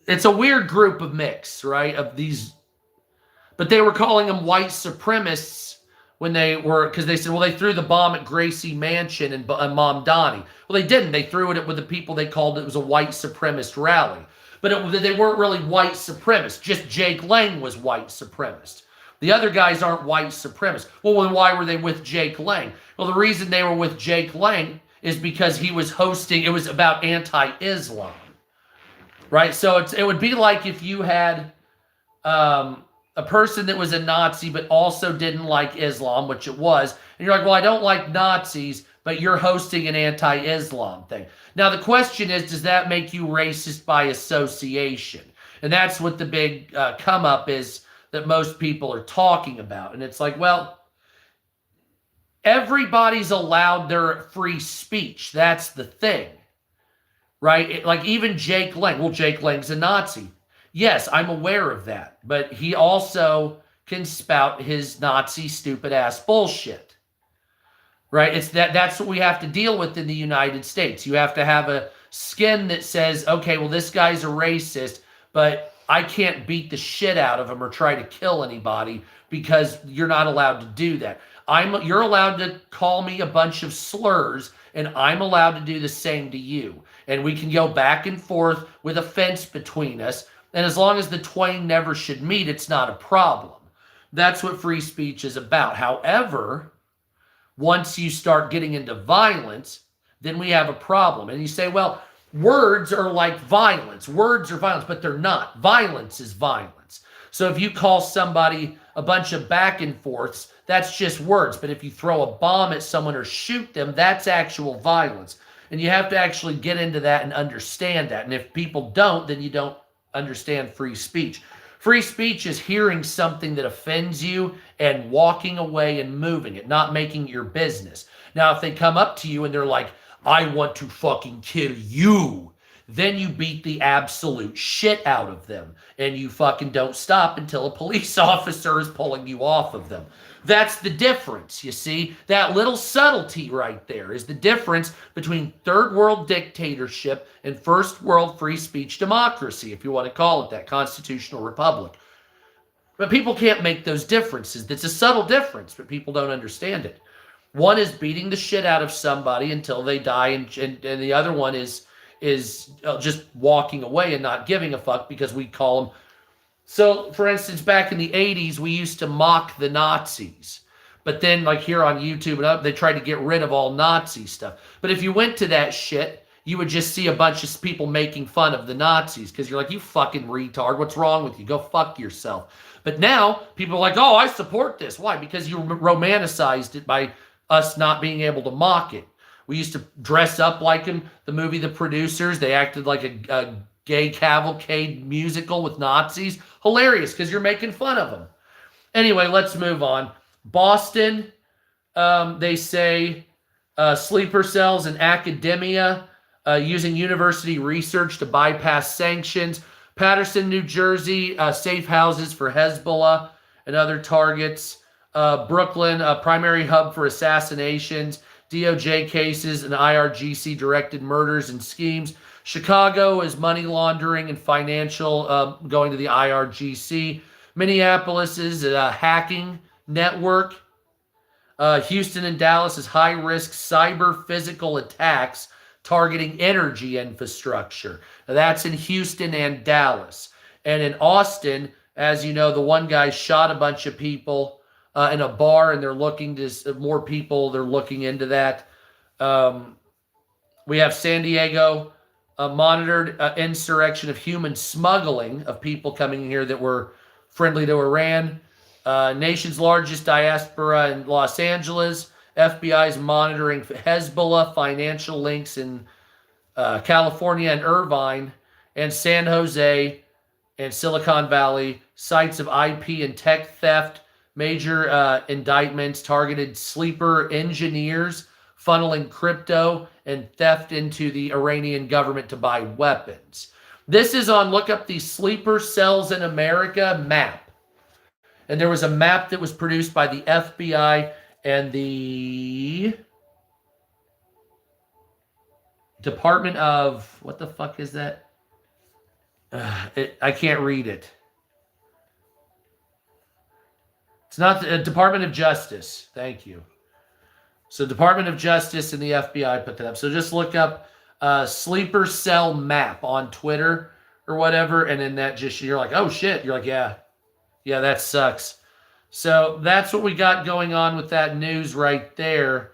it's a weird group of mix, right? Of these, but they were calling them white supremacists when they were, because they said, well, they threw the bomb at Gracie Mansion and Mamdani. Well, they didn't. They threw it with the people they called it was a white supremacist rally. but they weren't really white supremacists. Just Jake Lang was white supremacist. The other guys aren't white supremacists. Well, then why were they with Jake Lang? Well, the reason they were with Jake Lang is because he was hosting, it was about anti-Islam, right? So it would be like if you had a person that was a Nazi but also didn't like Islam, which it was, and you're like, well, I don't like Nazis, but you're hosting an anti-Islam thing. Now, the question is, does that make you racist by association? And that's what the big come up is that most people are talking about. And it's like, well, everybody's allowed their free speech. That's the thing, right? Like even Jake Lang. Well, Jake Lang's a Nazi. Yes, I'm aware of that. But he also can spout his Nazi stupid ass bullshit, right? That's what we have to deal with in the United States. You have to have a skin that says, okay, well, this guy's a racist, but I can't beat the shit out of him or try to kill anybody because you're not allowed to do that. You're allowed to call me a bunch of slurs, and I'm allowed to do the same to you. And we can go back and forth with a fence between us. And as long as the twain never should meet, it's not a problem. That's what free speech is about. However, once you start getting into violence, then we have a problem. And you say, well, words are like violence. Words are violence, but they're not. Violence is violence. So if you call somebody a bunch of back and forths, that's just words. But if you throw a bomb at someone or shoot them, that's actual violence. And you have to actually get into that and understand that. And if people don't, then you don't understand free speech. Free speech is hearing something that offends you and walking away and moving it, not making it your business. Now, if they come up to you and they're like, I want to fucking kill you, then you beat the absolute shit out of them. And you fucking don't stop until a police officer is pulling you off of them. That's the difference, you see? That little subtlety right there is the difference between third world dictatorship and first world free speech democracy, if you want to call it that, constitutional republic. But people can't make those differences. It's a subtle difference, but people don't understand it. One is beating the shit out of somebody until they die, and the other one is just walking away and not giving a fuck because we call them. So, for instance, back in the 80s, we used to mock the Nazis. But then, like here on YouTube and up, they tried to get rid of all Nazi stuff. But if you went to that shit, you would just see a bunch of people making fun of the Nazis because you're like, you fucking retard, what's wrong with you? Go fuck yourself. But now, people are like, oh, I support this. Why? Because you romanticized it by us not being able to mock it. We used to dress up like him. The movie The Producers, they acted like a gay cavalcade musical with Nazis. Hilarious, because you're making fun of them. Anyway, let's move on. Boston, they say sleeper cells in academia using university research to bypass sanctions. Paterson, New Jersey, safe houses for Hezbollah and other targets. Brooklyn, a primary hub for assassinations, DOJ cases, and IRGC directed murders and schemes. Chicago is money laundering and financial going to the IRGC. Minneapolis is a hacking network. Houston and Dallas is high-risk cyber physical attacks targeting energy infrastructure. Now, that's in Houston and Dallas. And in Austin, as you know, the one guy shot a bunch of people in a bar, and they're looking to more people. They're looking into that. We have San Diego, a monitored insurrection of human smuggling of people coming here that were friendly to Iran. Nation's largest diaspora in Los Angeles. FBI is monitoring Hezbollah financial links in California and Irvine and San Jose and Silicon Valley. Sites of IP and tech theft. Major indictments targeted sleeper engineers funneling crypto and theft into the Iranian government to buy weapons. This is on Look Up the Sleeper Cells in America map. And there was a map that was produced by the FBI and the Department of, what the fuck is that? I can't read it. It's not the Department of Justice. Thank you. So Department of Justice and the FBI put that up. So just look up sleeper cell map on Twitter or whatever, and then that just, you're like, oh shit, you're like, yeah, that sucks. So that's what we got going on with that news right there.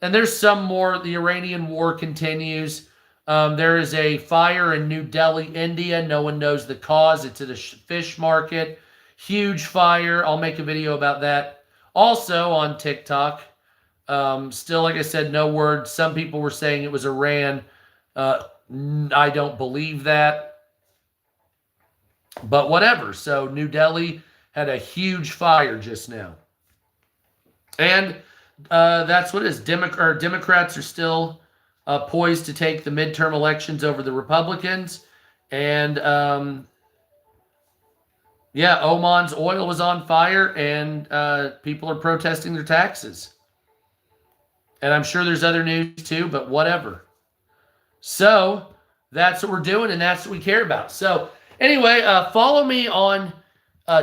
And there's some more. The Iranian war continues. There is a fire in New Delhi, India. No one knows the cause. It's at a fish market. Huge fire. I'll make a video about that. Also on TikTok. Still, like I said, no word. Some people were saying it was Iran. I don't believe that. But whatever. So New Delhi had a huge fire just now. And that's what it is. Democrats are still poised to take the midterm elections over the Republicans. And Oman's oil was on fire, and people are protesting their taxes. And I'm sure there's other news too, but whatever. So that's what we're doing, and that's what we care about. So anyway, follow me on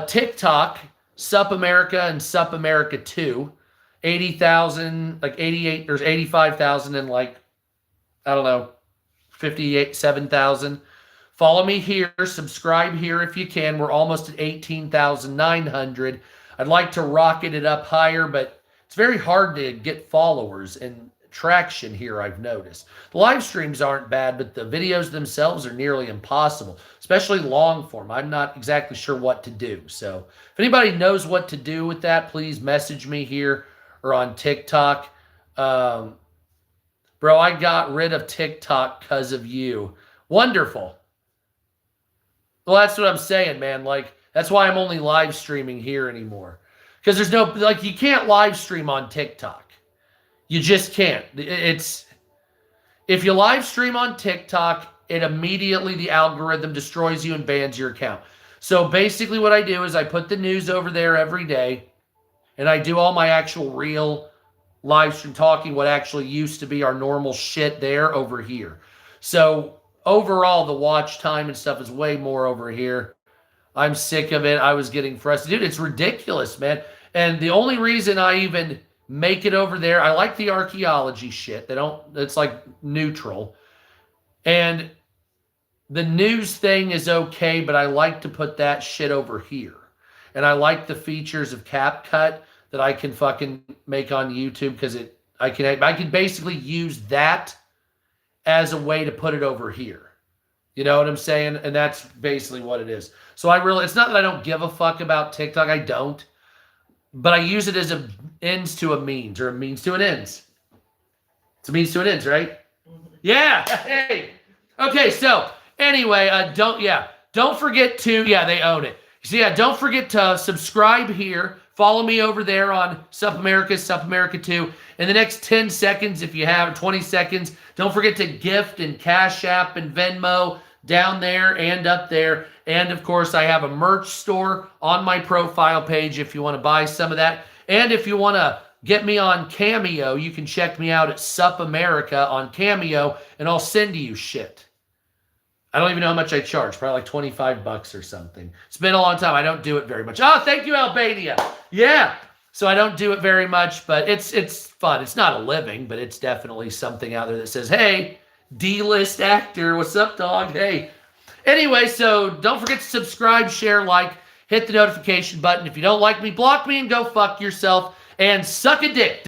TikTok, Sup America and Sup America 2. 80,000, like 88, or 85,000, and like, I don't know, 57,000. Follow me here, subscribe here if you can. We're almost at 18,900. I'd like to rocket it up higher, but it's very hard to get followers and traction here, I've noticed. The live streams aren't bad, but the videos themselves are nearly impossible, especially long form. I'm not exactly sure what to do. So if anybody knows what to do with that, please message me here or on TikTok. Bro, I got rid of TikTok because of you. Wonderful. Well, that's what I'm saying, man. Like, that's why I'm only live streaming here anymore. Because there's no, like, you can't live stream on TikTok. You just can't. If you live stream on TikTok, it immediately, the algorithm destroys you and bans your account. So basically what I do is I put the news over there every day. And I do all my actual real live stream talking, what actually used to be our normal shit there over here. So overall, the watch time and stuff is way more over here. I'm sick of it. I was getting frustrated. Dude, it's ridiculous, man. And the only reason I even make it over there, I like the archaeology shit. It's like neutral. And the news thing is okay, but I like to put that shit over here. And I like the features of CapCut that I can fucking make on YouTube, because I can basically use that as a way to put it over here. You know what I'm saying? And that's basically what it is. So it's not that I don't give a fuck about TikTok. I don't. But I use it as an ends to a means, or a means to an ends. It's a means to an ends, right? Yeah. Hey. Okay, so anyway, don't forget to, they own it. So don't forget to subscribe here. Follow me over there on Sup America, Sup America 2. In the next 10 seconds, if you have 20 seconds, don't forget to gift and Cash App and Venmo down there and up there. And of course, I have a merch store on my profile page if you want to buy some of that. And if you want to get me on Cameo, you can check me out at Sup America on Cameo, and I'll send you shit. I don't even know how much I charge. Probably like 25 bucks or something. It's been a long time. I don't do it very much. Oh, thank you, Albania. Yeah. So I don't do it very much, but it's fun. It's not a living, but it's definitely something out there that says, hey, D-list actor, what's up, dog? Hey. Anyway, so don't forget to subscribe, share, like, hit the notification button. If you don't like me, block me and go fuck yourself and suck a dick.